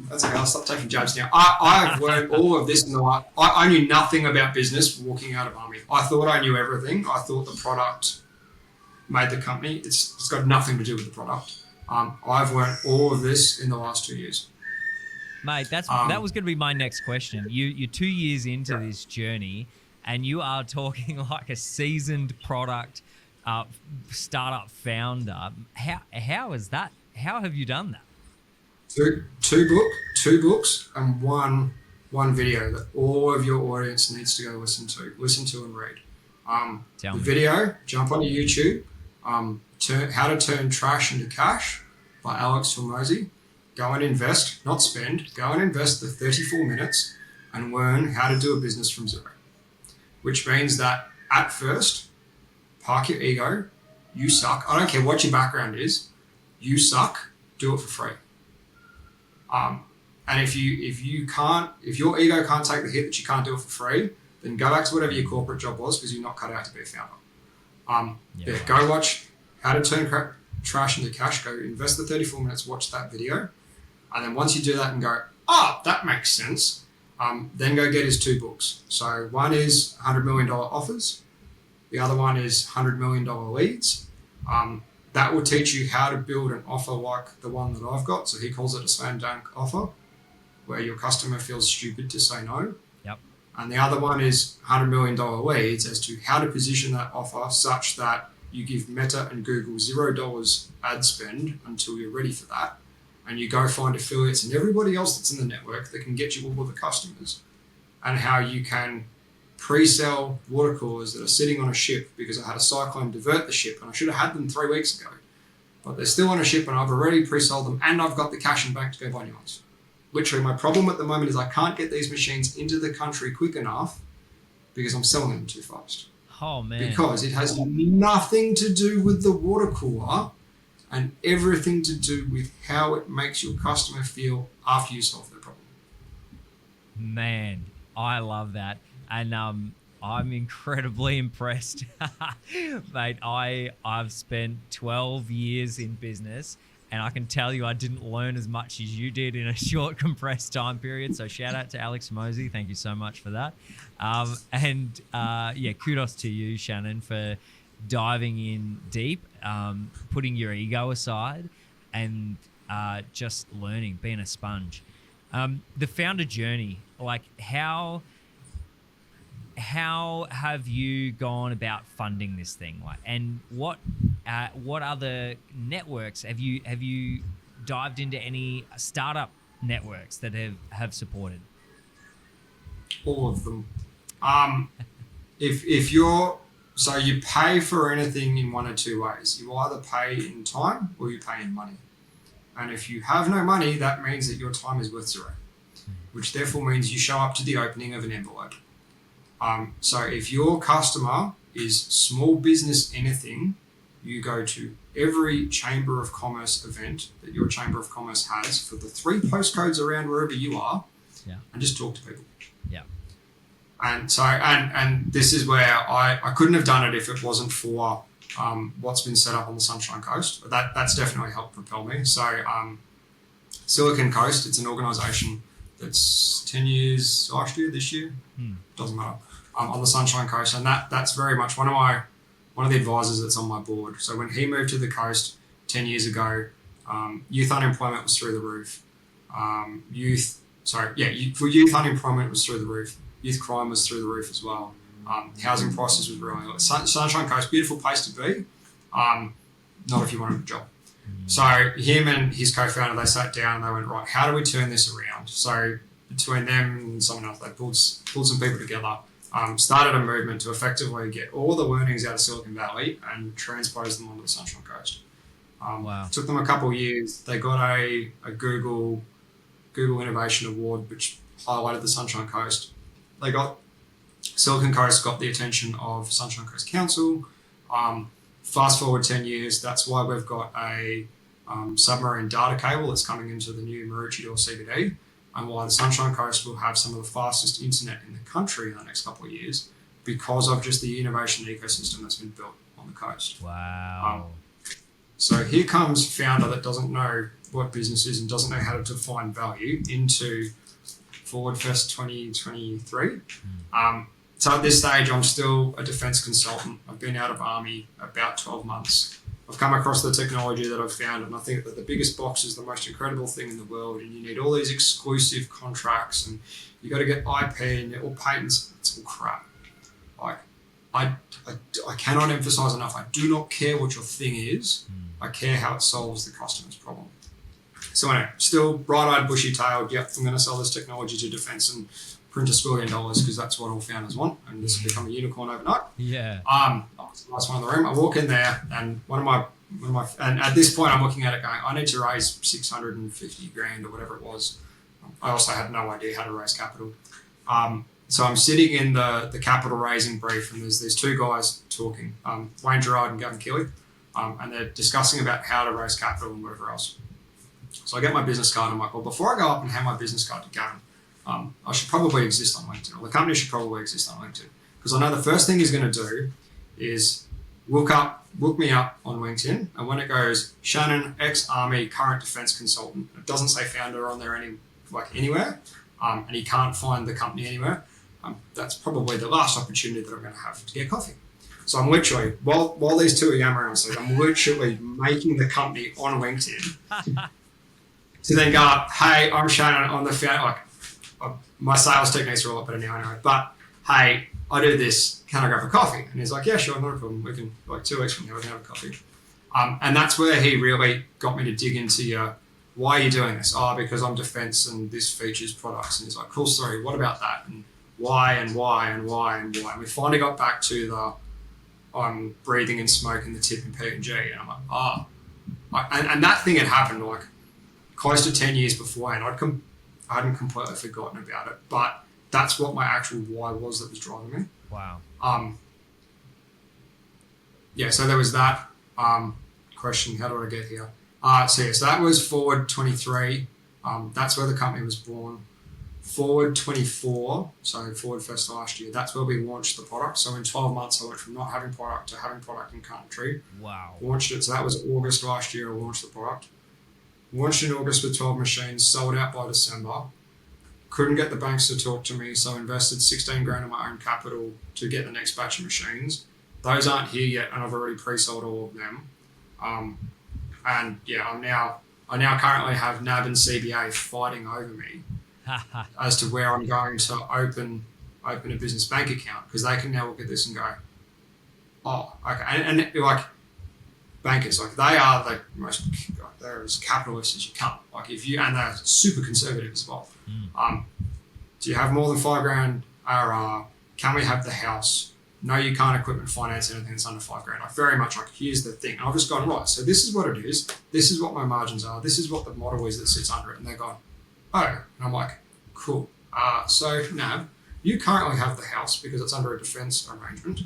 That's okay. I'll stop taking jabs now. I've learned all of this in the life. I knew nothing about business walking out of army. I thought I knew everything. I thought the product made the company. It's got nothing to do with the product. I've learned all of this in the last 2 years. Mate, that was going to be my next question. You're 2 years into this journey, and you are talking like a seasoned product startup founder. How is that? How have you done that? Two books and one video that all of your audience needs to go listen to and read. The video, jump onto YouTube. How to Turn Trash into Cash by Alex Hormozi. Go and invest, not spend. Go and invest the 34 minutes and learn how to do a business from zero. Which means that at first, park your ego. You suck. I don't care what your background is. You suck. Do it for free. And if your ego can't take the hit that you can't do it for free, then go back to whatever your corporate job was because you're not cut out to be a founder. Go watch How to Turn Trash into Cash. Go invest the 34 minutes, watch that video. And then once you do that and go, that makes sense, then go get his 2 books. So one is $100 million offers. The other one is $100 million leads. That will teach you how to build an offer like the one that I've got. So he calls it a slam dunk offer, where your customer feels stupid to say no. Yep. And the other one is $100 million leads as to how to position that offer such that you give Meta and Google $0 ad spend until you're ready for that. And you go find affiliates and everybody else that's in the network that can get you all of the customers, and how you can pre-sell water coolers that are sitting on a ship because I had a cyclone divert the ship and I should have had them 3 weeks ago, but they're still on a ship and I've already pre-sold them and I've got the cash in bank to go buy new ones. Literally, my problem at the moment is I can't get these machines into the country quick enough because I'm selling them too fast. Oh, man. Because it has nothing to do with the water cooler and everything to do with how it makes your customer feel after you solve their problem. Man, I love that. And I'm incredibly impressed. Mate, I've spent 12 years in business, and I can tell you I didn't learn as much as you did in a short, compressed time period. So shout out to Alex Hormozi. Thank you so much for that. Kudos to you, Shannon, for diving in deep, putting your ego aside, and just learning, being a sponge. The founder journey, like how have you gone about funding this thing? Like, and what other networks have you dived into? Any startup networks that have supported? All of them. If you're so you pay for anything in one of 2 ways. You either pay in time or you pay in money. And if you have no money, that means that your time is worth 0, which therefore means you show up to the opening of an envelope. So if your customer is small business anything, you go to every Chamber of Commerce event that your Chamber of Commerce has for the 3 postcodes around wherever you are, and just talk to people. Yeah. And so, and this is where I couldn't have done it if it wasn't for what's been set up on the Sunshine Coast. That's definitely helped propel me. So Silicon Coast, it's an organisation that's 10 years this year, doesn't matter, on the Sunshine Coast. And that's very much one of the advisors that's on my board. So when he moved to the coast 10 years ago, youth unemployment was through the roof. Youth unemployment was through the roof. Youth crime was through the roof as well. Housing prices was really low. Sunshine Coast, beautiful place to be. Not if you want a job. So him and his co-founder, they sat down and they went, right, how do we turn this around? So between them and someone else, they pulled some people together, started a movement to effectively get all the learnings out of Silicon Valley and transpose them onto the Sunshine Coast. Wow. It took them a couple of years. They got a Google Innovation Award, which highlighted the Sunshine Coast. Silicon Coast got the attention of Sunshine Coast Council. Fast forward 10 years, that's why we've got a submarine data cable that's coming into the new Maroochydore CBD, and why the Sunshine Coast will have some of the fastest internet in the country in the next couple of years because of just the innovation ecosystem that's been built on the coast. Wow. So here comes founder that doesn't know what business is and doesn't know how to define value into Forward Fest 2023. So at this stage, I'm still a defence consultant. I've been out of Army about 12 months. I've come across the technology that I've found, and I think that the biggest box is the most incredible thing in the world, and you need all these exclusive contracts, and you got to get IP and all patents. It's all crap. Like, I cannot emphasize enough, I do not care what your thing is. I care how it solves the customer's problem. So anyway, still bright-eyed, bushy-tailed, yep, I'm going to sell this technology to defence and print $1 billion because that's what all founders want, and this will become a unicorn overnight. Yeah. Last one in the room. I walk in there, and and at this point, I'm looking at it going, I need to raise 650 grand or whatever it was. I also had no idea how to raise capital. So I'm sitting in the capital raising brief, and there's these two guys talking, Wayne Gerard and Gavin Keeley, and they're discussing about how to raise capital and whatever else. So I get my business card, and I'm like, well, before I go up and hand my business card to Gavin, I should probably exist on LinkedIn, or the company should probably exist on LinkedIn, because I know the first thing he's going to do is look me up on LinkedIn, and when it goes Shannon, ex-Army, current defence consultant, it doesn't say founder on there anywhere, and he can't find the company anywhere. That's probably the last opportunity that I'm going to have to get coffee. So I'm literally, while these two are yammering on stage, I'm literally making the company on LinkedIn to then go, hey, I'm Shannon, I'm the founder. My sales techniques are a lot better now anyway, but hey, I do this, can I grab a coffee? And he's like, yeah, sure, not a problem. We can, 2 weeks from now, we can have a coffee. And that's where he really got me to dig into why are you doing this? Oh, because I'm defence and this features products. And he's like, cool story, what about that? And why and why and why and why? And we finally got back to the I'm breathing and smoking the tip in P&G. And I'm like, and that thing had happened like close to 10 years before, and I hadn't completely forgotten about it. But that's what my actual why was that was driving me. Wow. Yeah, so there was that question, how do I get here? So that was Forward 23. That's where the company was born. Forward 24, so Forward Fest last year, that's where we launched the product. So in 12 months, I went from not having product to having product in country. Wow. Launched it, so that was August last year, I launched the product. Launched in August with 12 machines, sold out by December. Couldn't get the banks to talk to me, so invested 16 grand of my own capital to get the next batch of machines. Those aren't here yet, and I've already pre-sold all of them. And yeah, I now currently have NAB and CBA fighting over me as to where I'm going to open a business bank account, because they can now look at this and go, oh, okay. And like bankers, like they are the most, they're as capitalist as you come. Like and they're super conservative as well. Do you have more than 5 grand ARR? Can we have the house? No, you can't equipment finance anything that's under 5 grand. Like very much like, here's the thing. And I've just gone, right, so this is what it is. This is what my margins are. This is what the model is that sits under it. And they're going, oh. And I'm like, cool. So NAB, you currently have the house because it's under a defence arrangement.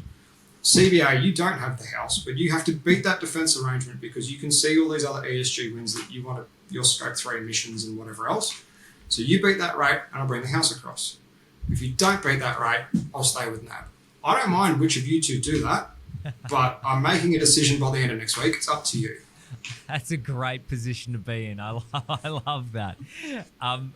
CBA, you don't have the house, but you have to beat that defence arrangement because you can see all these other ESG wins that you want your scope 3 emissions and whatever else. So you beat that rate and I'll bring the house across. If you don't beat that rate, I'll stay with NAB. I don't mind which of you two do that, but I'm making a decision by the end of next week. It's up to you. That's a great position to be in. I love that. And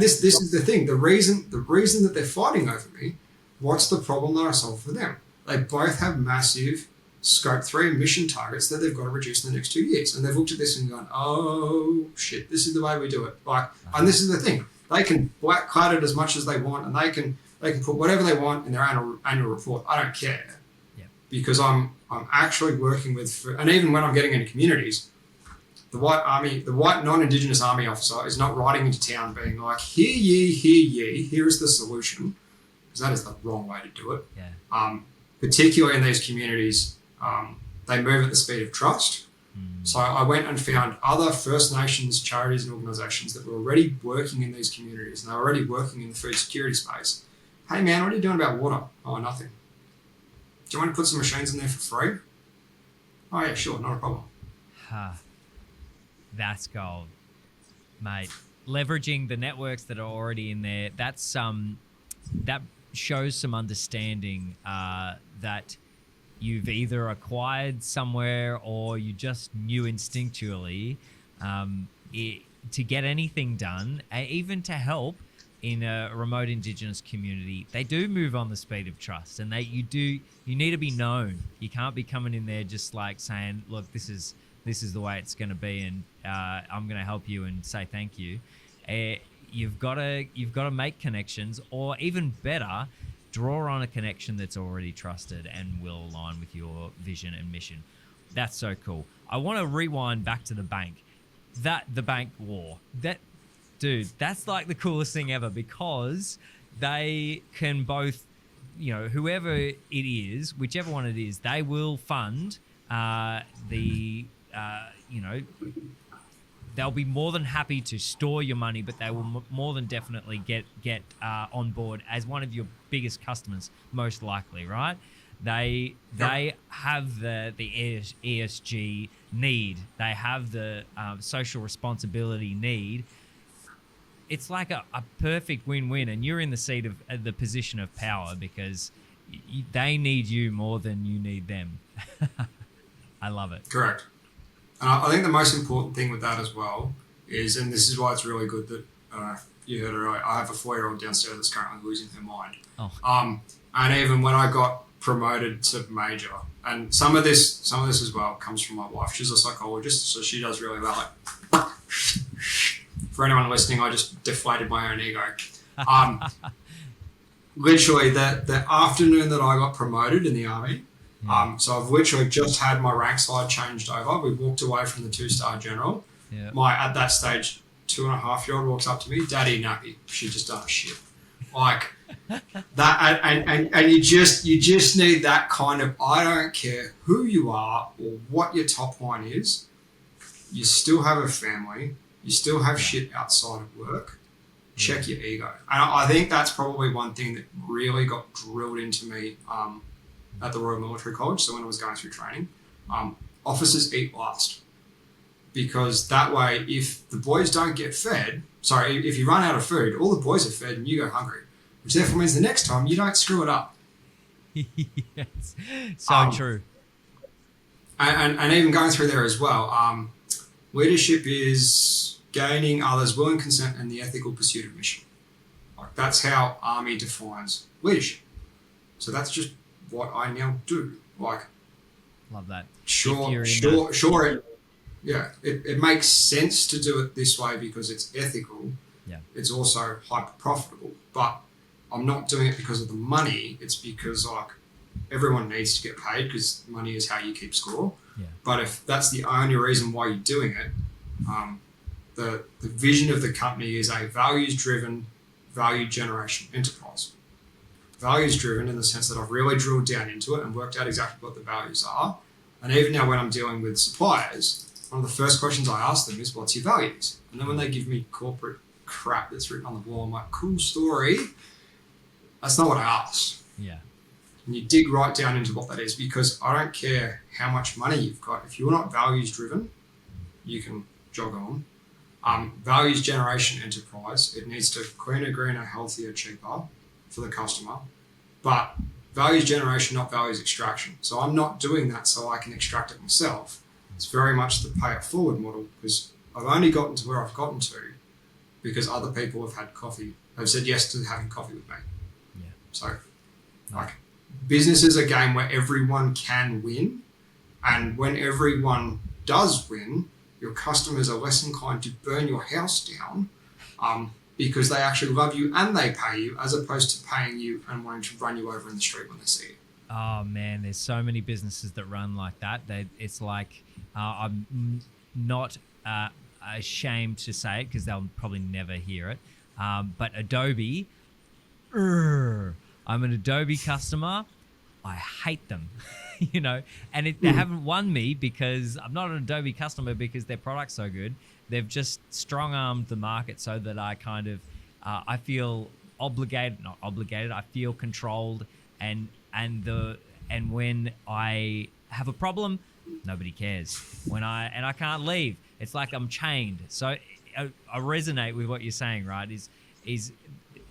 this is the thing. The reason that they're fighting over me, what's the problem that I solve for them? They both have massive scope 3 emission targets that they've got to reduce in the next 2 years. And they've looked at this and gone, oh shit, this is the way we do it. And this is the thing. They can black cloud it as much as they want, and they can put whatever they want in their annual report. I don't care. Yeah. Because I'm actually working with, and even when I'm getting into communities, the white non-Indigenous army officer is not riding into town being like, hear ye, here is the solution. Because that is the wrong way to do it. Yeah. Particularly in these communities, they move at the speed of trust. So I went and found other First Nations charities and organisations that were already working in these communities, and they were already working in the food security space. Hey man, what are you doing about water? Oh, nothing. Do you want to put some machines in there for free? Oh yeah, sure, not a problem. That's gold, mate. Leveraging the networks that are already in there. That's that shows some understanding that you've either acquired somewhere or you just knew instinctually to get anything done, even to help in a remote Indigenous community. They do move on the speed of trust, and you need to be known. You can't be coming in there just like saying, look, this is the way it's going to be, and I'm going to help you and say thank you. You've got to make connections, or even better, draw on a connection that's already trusted and will align with your vision and mission. That's so cool. I want to rewind back to the bank. The bank war. Dude, that's like the coolest thing ever, because they can both, whoever it is, whichever one it is, they will fund they'll be more than happy to store your money, but they will more than definitely get on board as one of your biggest customers, most likely, right? They have the ESG need. They have the social responsibility need. It's like a perfect win-win, and you're in the position of power, because they need you more than you need them. I love it. Correct. I think the most important thing with that as well is, and this is why it's really good that you heard earlier, I have a 4-year-old downstairs that's currently losing her mind. Oh. And even when I got promoted to major, and some of this as well comes from my wife. She's a psychologist, so she does really well. Like, for anyone listening, I just deflated my own ego. Literally, the afternoon that I got promoted in the army, so I've literally just had my rank slide changed over. We walked away from the 2-star general. Yeah. My, at that stage, 2.5-year-old walks up to me, "Daddy, nappy." She just done shit. Like that, and you just need that kind of, I don't care who you are or what your top line is, you still have a family, you still have shit outside of work. Check your ego. And I think that's probably one thing that really got drilled into me at the Royal Military College. So when I was going through training, officers eat last, because that way, if the boys don't get fed, if you run out of food, all the boys are fed and you go hungry, which therefore means the next time you don't screw it up. Yes, so true. And even going through there as well, leadership is gaining others' will and consent and the ethical pursuit of mission. Like, that's how Army defines leadership. So that's just what I now do. Like, love that. It makes sense to do it this way because it's ethical. Yeah. It's also hyper profitable. But I'm not doing it because of the money. It's because, like, everyone needs to get paid, because money is how you keep score. Yeah. But if that's the only reason why you're doing it, the vision of the company is a values-driven, value generation enterprise. Values-driven in the sense that I've really drilled down into it and worked out exactly what the values are. And even now when I'm dealing with suppliers, one of the first questions I ask them is, what's your values? And then when they give me corporate crap that's written on the wall, I'm like, cool story. That's not what I asked. Yeah. And you dig right down into what that is, because I don't care how much money you've got. If you're not values-driven, you can jog on. Values generation enterprise, it needs to cleaner, greener, healthier, cheaper for the customer. But values generation, not values extraction. So I'm not doing that so I can extract it myself. It's very much the pay it forward model, because I've only gotten to where I've gotten to because other people have said yes to having coffee with me. Yeah. So, like, business is a game where everyone can win, and when everyone does win, your customers are less inclined to burn your house down because they actually love you and they pay you, as opposed to paying you and wanting to run you over in the street when they see you. Oh man, there's so many businesses that run like that. It's like, I'm not ashamed to say it because they'll probably never hear it. But Adobe, I'm an Adobe customer. I hate them, and they haven't won me because I'm not an Adobe customer because their product's so good. They've just strong-armed the market so that I kind of, I feel not obligated. I feel controlled, and when I have a problem, Nobody cares. I can't leave. It's like I'm chained. So I resonate with what you're saying, right? Is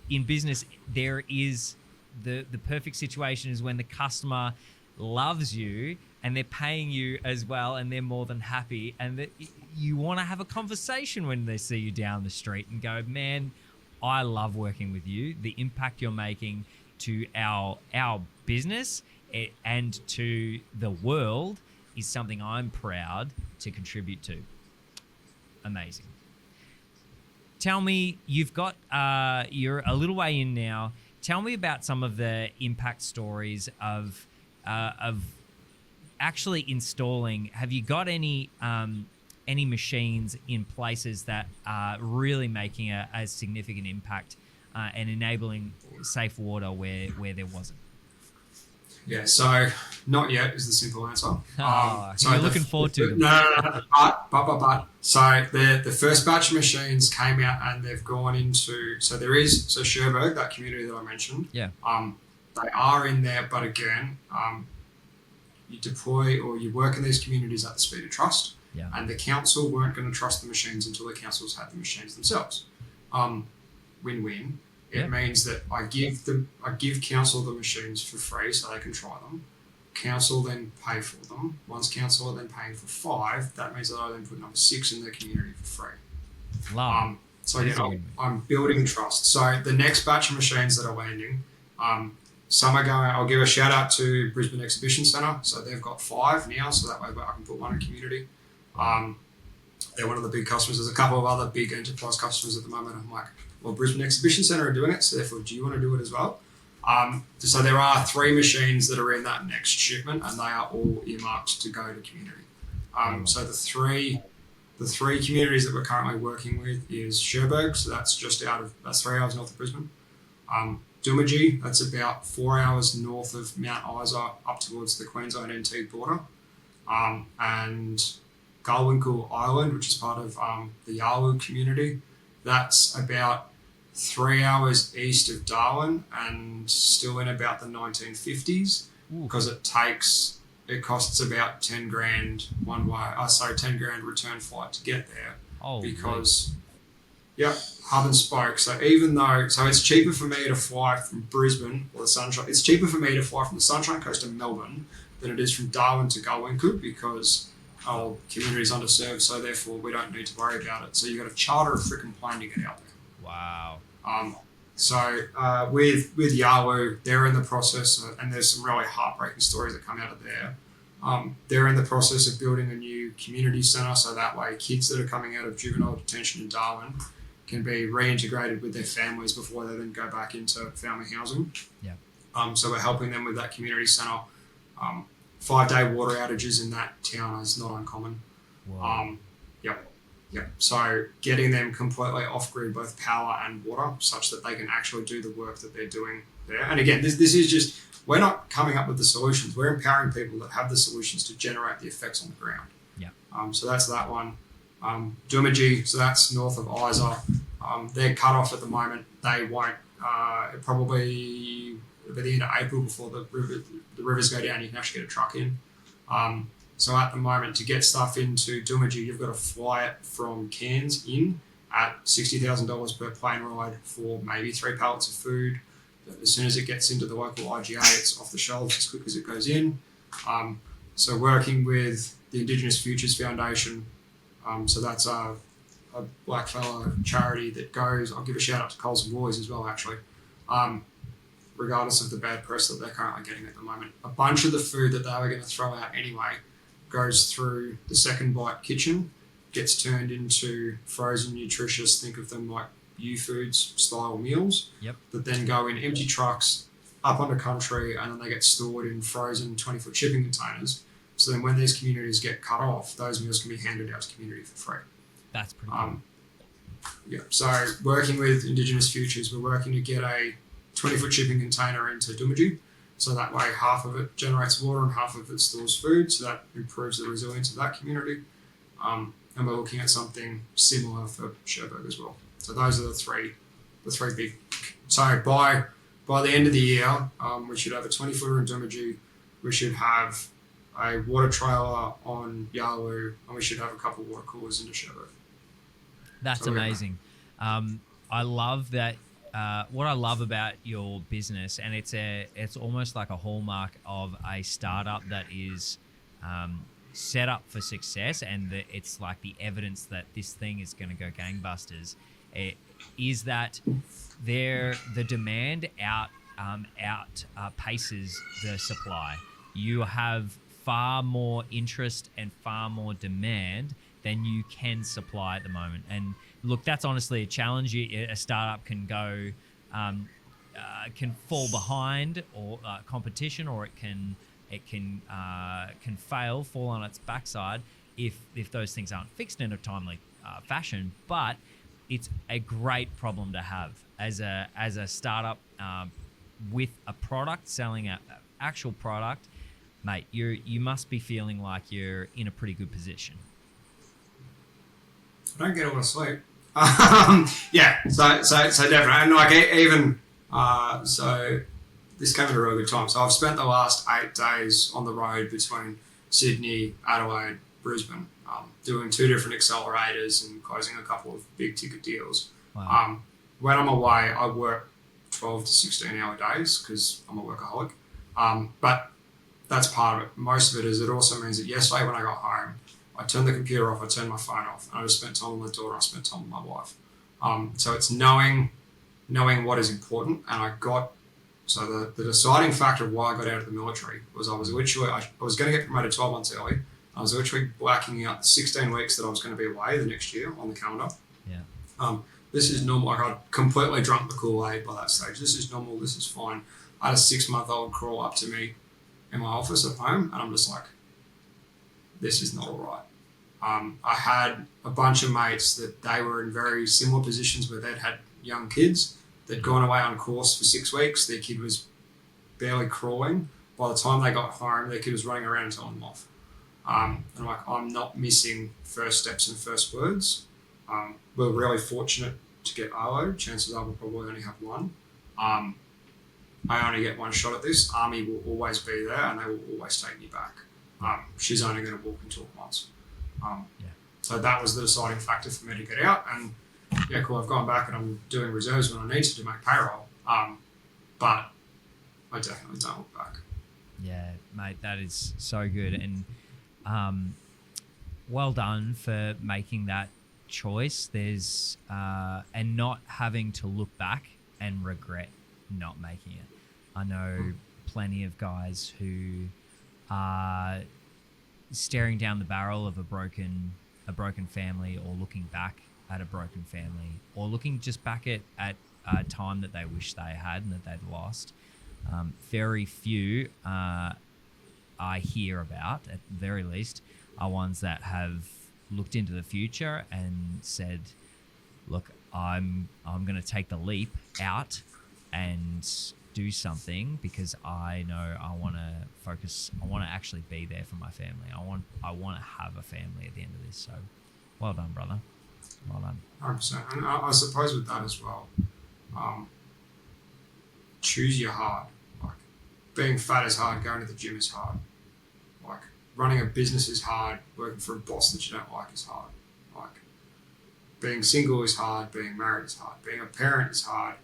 in business there is the perfect situation is when the customer loves you and they're paying you as well, and they're more than happy, and that you want to have a conversation when they see you down the street and go, man, I love working with you. The impact you're making to our business and to the world is something I'm proud to contribute to. Amazing. Tell me, you've got you're a little way in now. Tell me about some of the impact stories of actually installing. Have you got any machines in places that are really making a significant impact and enabling safe water where there wasn't? Yeah, so not yet is the simple answer. So you're looking forward to them. No. But. So the first batch of machines came out and they've gone into, so Cherbourg, that community that I mentioned. Yeah. They are in there, but again, you deploy or you work in these communities at the speed of trust. Yeah. And the council weren't going to trust the machines until the councils had the machines themselves. Win-win. It means that I give council the machines for free so they can try them. Council then pay for them. Once council are then paying for 5, that means that I then put number 6 in their community for free. Love. So again, I'm building trust. So the next batch of machines that are landing, some are going. I'll give a shout out to Brisbane Exhibition Centre. So they've got 5 now, so that way I can put 1 in community. They're one of the big customers. There's a couple of other big enterprise customers at the moment. I'm like, well, Brisbane Exhibition Centre are doing it, so therefore, do you want to do it as well? So there are 3 machines that are in that next shipment, and they are all earmarked to go to community. So the three communities that we're currently working with is Cherbourg, so that's 3 hours north of Brisbane. Doomadgee, that's about 4 hours north of Mount Isa, up towards the Queensland NT border, and Gulwinkle Island, which is part of the Yarwoo community. That's about 3 hours east of Darwin and still in about the 1950s because it costs about 10 grand one way. 10 grand return flight to get there because, hub and spoke. So it's cheaper for me to fly from Brisbane or the Sunshine. It's cheaper for me to fly from the Sunshine Coast to Melbourne than it is from Darwin to Gulwinkle because our community's underserved, so therefore we don't need to worry about it. So you've got to charter a freaking plane to get out there. Wow. With Yarwoo, they're in the process, and there's some really heartbreaking stories that come out of there. They're in the process of building a new community centre, so that way kids that are coming out of juvenile detention in Darwin can be reintegrated with their families before they then go back into family housing. Yeah. So we're helping them with that community centre. 5-day water outages in that town is not uncommon. Wow. Yep. So getting them completely off-grid, both power and water, such that they can actually do the work that they're doing there. And again, this is just, we're not coming up with the solutions. We're empowering people that have the solutions to generate the effects on the ground. Yeah. So that's that one. Doomadgee, so that's north of Isa. They're cut off at the moment. They won't, probably by the end of April before the rivers go down, you can actually get a truck in. So at the moment, to get stuff into Doomadgee, you've got to fly it from Cairns in at $60,000 per plane ride for maybe 3 pallets of food. As soon as it gets into the local IGA, it's off the shelves as quick as it goes in. So working with the Indigenous Futures Foundation, so that's a blackfellow charity that goes, I'll give a shout out to Coles and Woolies as well, actually. Regardless of the bad press that they're currently getting at the moment. A bunch of the food that they were going to throw out anyway goes through the Second Bite kitchen, gets turned into frozen, nutritious, think of them like U-Foods style meals, that then go in empty trucks up onto country, and then they get stored in frozen 20-foot shipping containers. So then when these communities get cut off, those meals can be handed out to community for free. That's pretty cool. So working with Indigenous Futures, we're working to get a 20-foot shipping container into Doomadgee. So that way half of it generates water and half of it stores food. So that improves the resilience of that community. And we're looking at something similar for Cherbourg as well. So those are the three big. So by the end of the year, we should have a 20-footer in Doomadgee. We should have a water trailer on Yalu, and we should have a couple of water coolers in Deshebo. That's amazing. I love that. What I love about your business, and it's almost like a hallmark of a startup that is set up for success, and it's like the evidence that this thing is going to go gangbusters. Is that the demand outpaces the supply. You have far more interest and far more demand than you can supply at the moment. And look, that's honestly a challenge. A startup can go, can fall behind or competition, or it can fall on its backside if those things aren't fixed in a timely fashion. But it's a great problem to have as a startup with a product, selling an actual product, mate. You must be feeling like you're in a pretty good position. I don't get a lot of sleep. Yeah, so definitely, and like even so, this came at a really good time. So I've spent the last 8 days on the road between Sydney, Adelaide, Brisbane, doing 2 different accelerators and closing a couple of big ticket deals. Wow. When I'm away, I work 12 to 16 hour days because I'm a workaholic. But that's part of it. Most of it is, it also means that yesterday when I got home, I turned the computer off, I turned my phone off, and I just spent time with my daughter, I spent time with my wife. So it's knowing what is important. And the deciding factor of why I got out of the military was I was going to get promoted 12 months early. I was literally blacking out the 16 weeks that I was going to be away the next year on the calendar. Yeah. This is normal. Like, I'd completely drunk the Kool-Aid by that stage. This is normal. This is fine. I had a 6-month-old crawl up to me in my office at home, and I'm just like, this is not all right. I had a bunch of mates that they were in very similar positions where they'd had young kids. They'd gone away on course for 6 weeks. Their kid was barely crawling. By the time they got home, their kid was running around and telling them off. And I'm like, I'm not missing first steps and first words. We're really fortunate to get Arlo. Chances are we'll probably only have one. I only get one shot at this. Army will always be there, and they will always take me back. She's only going to walk and talk once. So that was the deciding factor for me to get out. And yeah, cool, I've gone back and I'm doing reserves when I need to make payroll. But I definitely don't look back. Yeah, mate, that is so good. And well done for making that choice. There's and not having to look back and regret not making it. I know plenty of guys who are staring down the barrel of a broken family, or looking back at a broken family, or looking just back at a time that they wish they had and that they'd lost. Very few I hear about, at the very least, are ones that have looked into the future and said, look, I'm going to take the leap out and do something because I know I want to focus. I want to actually be there for my family. I want to have a family at the end of this. So, well done, brother. Well done. 100%. And I suppose with that as well, choose your hard. Like, being fat is hard. Going to the gym is hard. Like, running a business is hard. Working for a boss that you don't like is hard. Like, being single is hard. Being married is hard. Being a parent is hard.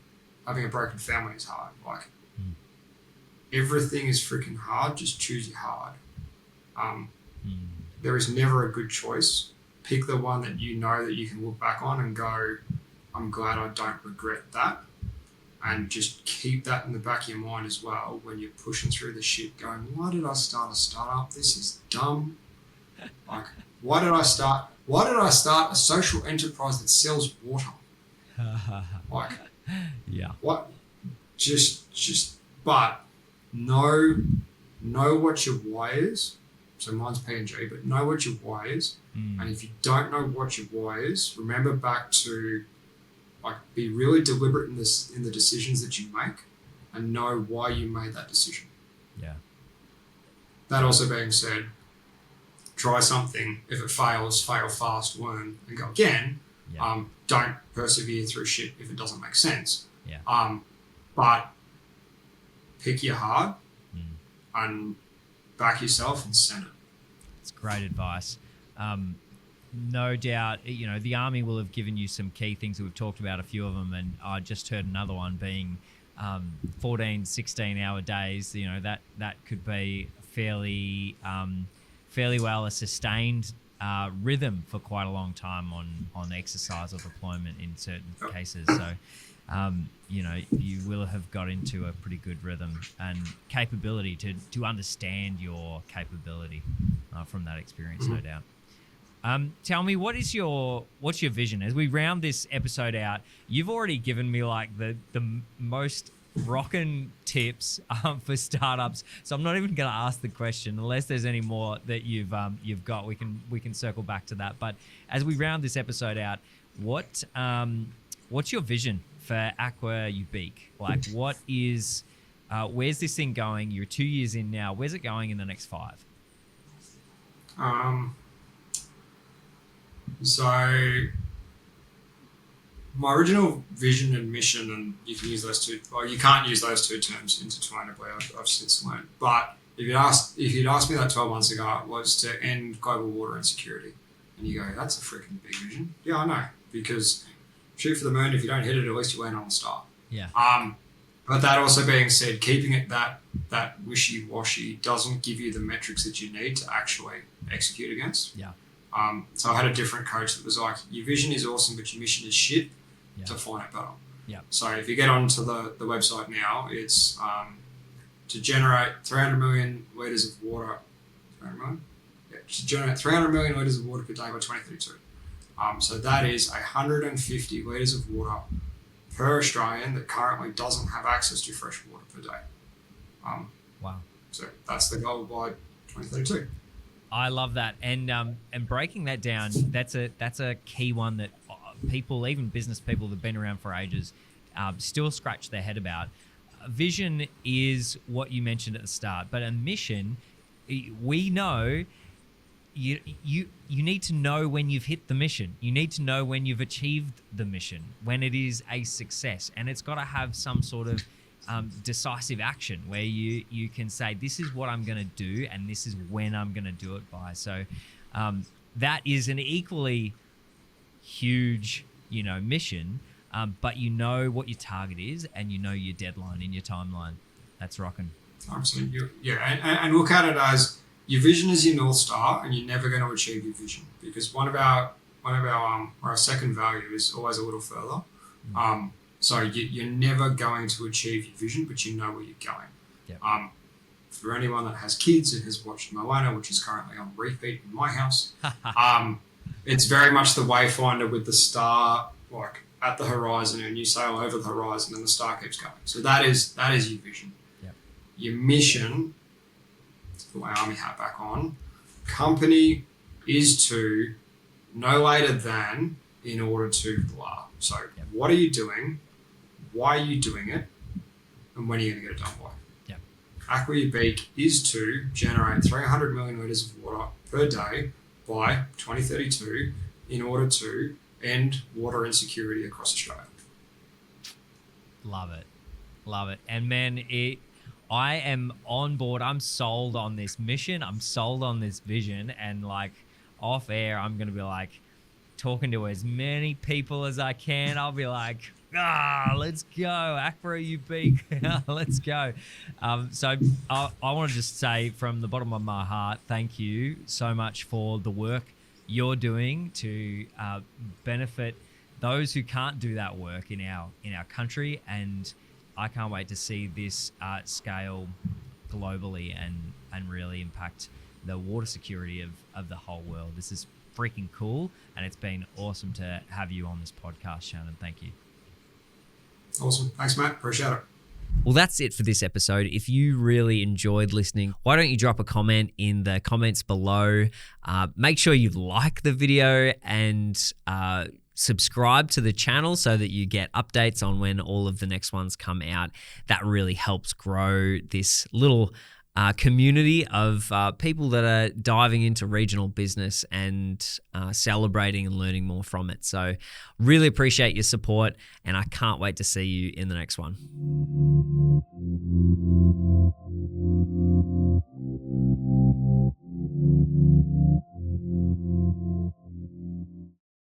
Having a broken family is hard. Like, everything is freaking hard. Just choose your hard. There is never a good choice. Pick the one that you know that you can look back on and go, I'm glad I don't regret that. And just keep that in the back of your mind as well when you're pushing through the shit going, why did I start a startup? This is dumb. Like, why did I start a social enterprise that sells water? Like, yeah. What? But know what your why is. So mine's P&G, but know what your why is. And if you don't know what your why is, remember back to, like, be really deliberate in the decisions that you make, and know why you made that decision. Yeah. That also being said, try something. If it fails, fail fast, learn, and go again. Yeah. Don't persevere through shit if it doesn't make sense. Yeah. But pick your hard and back yourself and send it. It's great advice. No doubt, the Army will have given you some key things. We've talked about a few of them, and I just heard another one being 14, 16-hour days. That could be fairly well a sustained rhythm for quite a long time on exercise or deployment in certain cases. So, you will have got into a pretty good rhythm and capability to understand your capability from that experience, no doubt. Tell me, what's your vision as we round this episode out? You've already given me like the most rockin' tips for startups, so I'm not even going to ask the question unless there's any more that you've got. We can circle back to that. But as we round this episode out, what's your vision for Aqua Ubique? Like, what is where's this thing going? You're 2 years in now. Where's it going in the next 5? So my original vision and mission, and you can use those two, well, you can't use those two terms intertwinably, I've since learned. But if you'd asked me that 12 months ago, it was to end global water insecurity. And you go, that's a freaking big vision. Yeah, I know, because shoot for the moon, if you don't hit it, at least you land on the star. Yeah. But that also being said, keeping it that wishy-washy doesn't give you the metrics that you need to actually execute against. Yeah. So I had a different coach that was like, your vision is awesome, but your mission is shit. Yeah. Define it better. Yeah. So if you get onto the website now, it's to generate 300 million litres of water. 300 million? Yeah, to generate 300 million litres of water per day by 2032. So that is 150 litres of water per Australian that currently doesn't have access to fresh water per day. Wow. So that's the goal by 2032. I love that, and breaking that down, that's a key one that people, even business people that've been around for ages, still scratch their head about. Vision is what you mentioned at the start, but a mission, we know you need to know when you've hit the mission. You need to know when you've achieved the mission, when it is a success, and it's got to have some sort of decisive action where you can say, this is what I'm going to do and this is when I'm going to do it by. So that is an equally huge mission, but you know what your target is and you know your deadline in your timeline. That's rocking. Absolutely. Yeah, and look at it as your vision is your North Star, and you're never going to achieve your vision, because one of our second value is always a little further. So you're never going to achieve your vision, but you know where you're going. Yep. For anyone that has kids and has watched Moana, which is currently on repeat in my house, it's very much the wayfinder with the star like at the horizon, and you sail over the horizon and the star keeps going. So that is your vision. Yep. Your mission, to put my army hat back on, company is to no later than in order to blah. So what are you doing? Why are you doing it? And when are you going to get it done by? Yep. Aqua Ubique is to generate 300 million litres of water per day by 2032 in order to end water insecurity across Australia. Love it. And man, I am on board. I'm sold on this mission. I'm sold on this vision. And like off air, I'm going to be like talking to as many people as I can. I'll be like, let's go, Aqua Ubique, let's go. So I want to just say from the bottom of my heart, thank you so much for the work you're doing to benefit those who can't do that work in our country, and I can't wait to see this scale globally and really impact the water security of the whole world. This is freaking cool, and it's been awesome to have you on this podcast, Shannon. Thank you. Awesome. Thanks, Matt. Appreciate it. Well, that's it for this episode. If you really enjoyed listening, why don't you drop a comment in the comments below? Make sure you like the video and subscribe to the channel so that you get updates on when all of the next ones come out. That really helps grow this little community of people that are diving into regional business and celebrating and learning more from it. So really appreciate your support, and I can't wait to see you in the next one.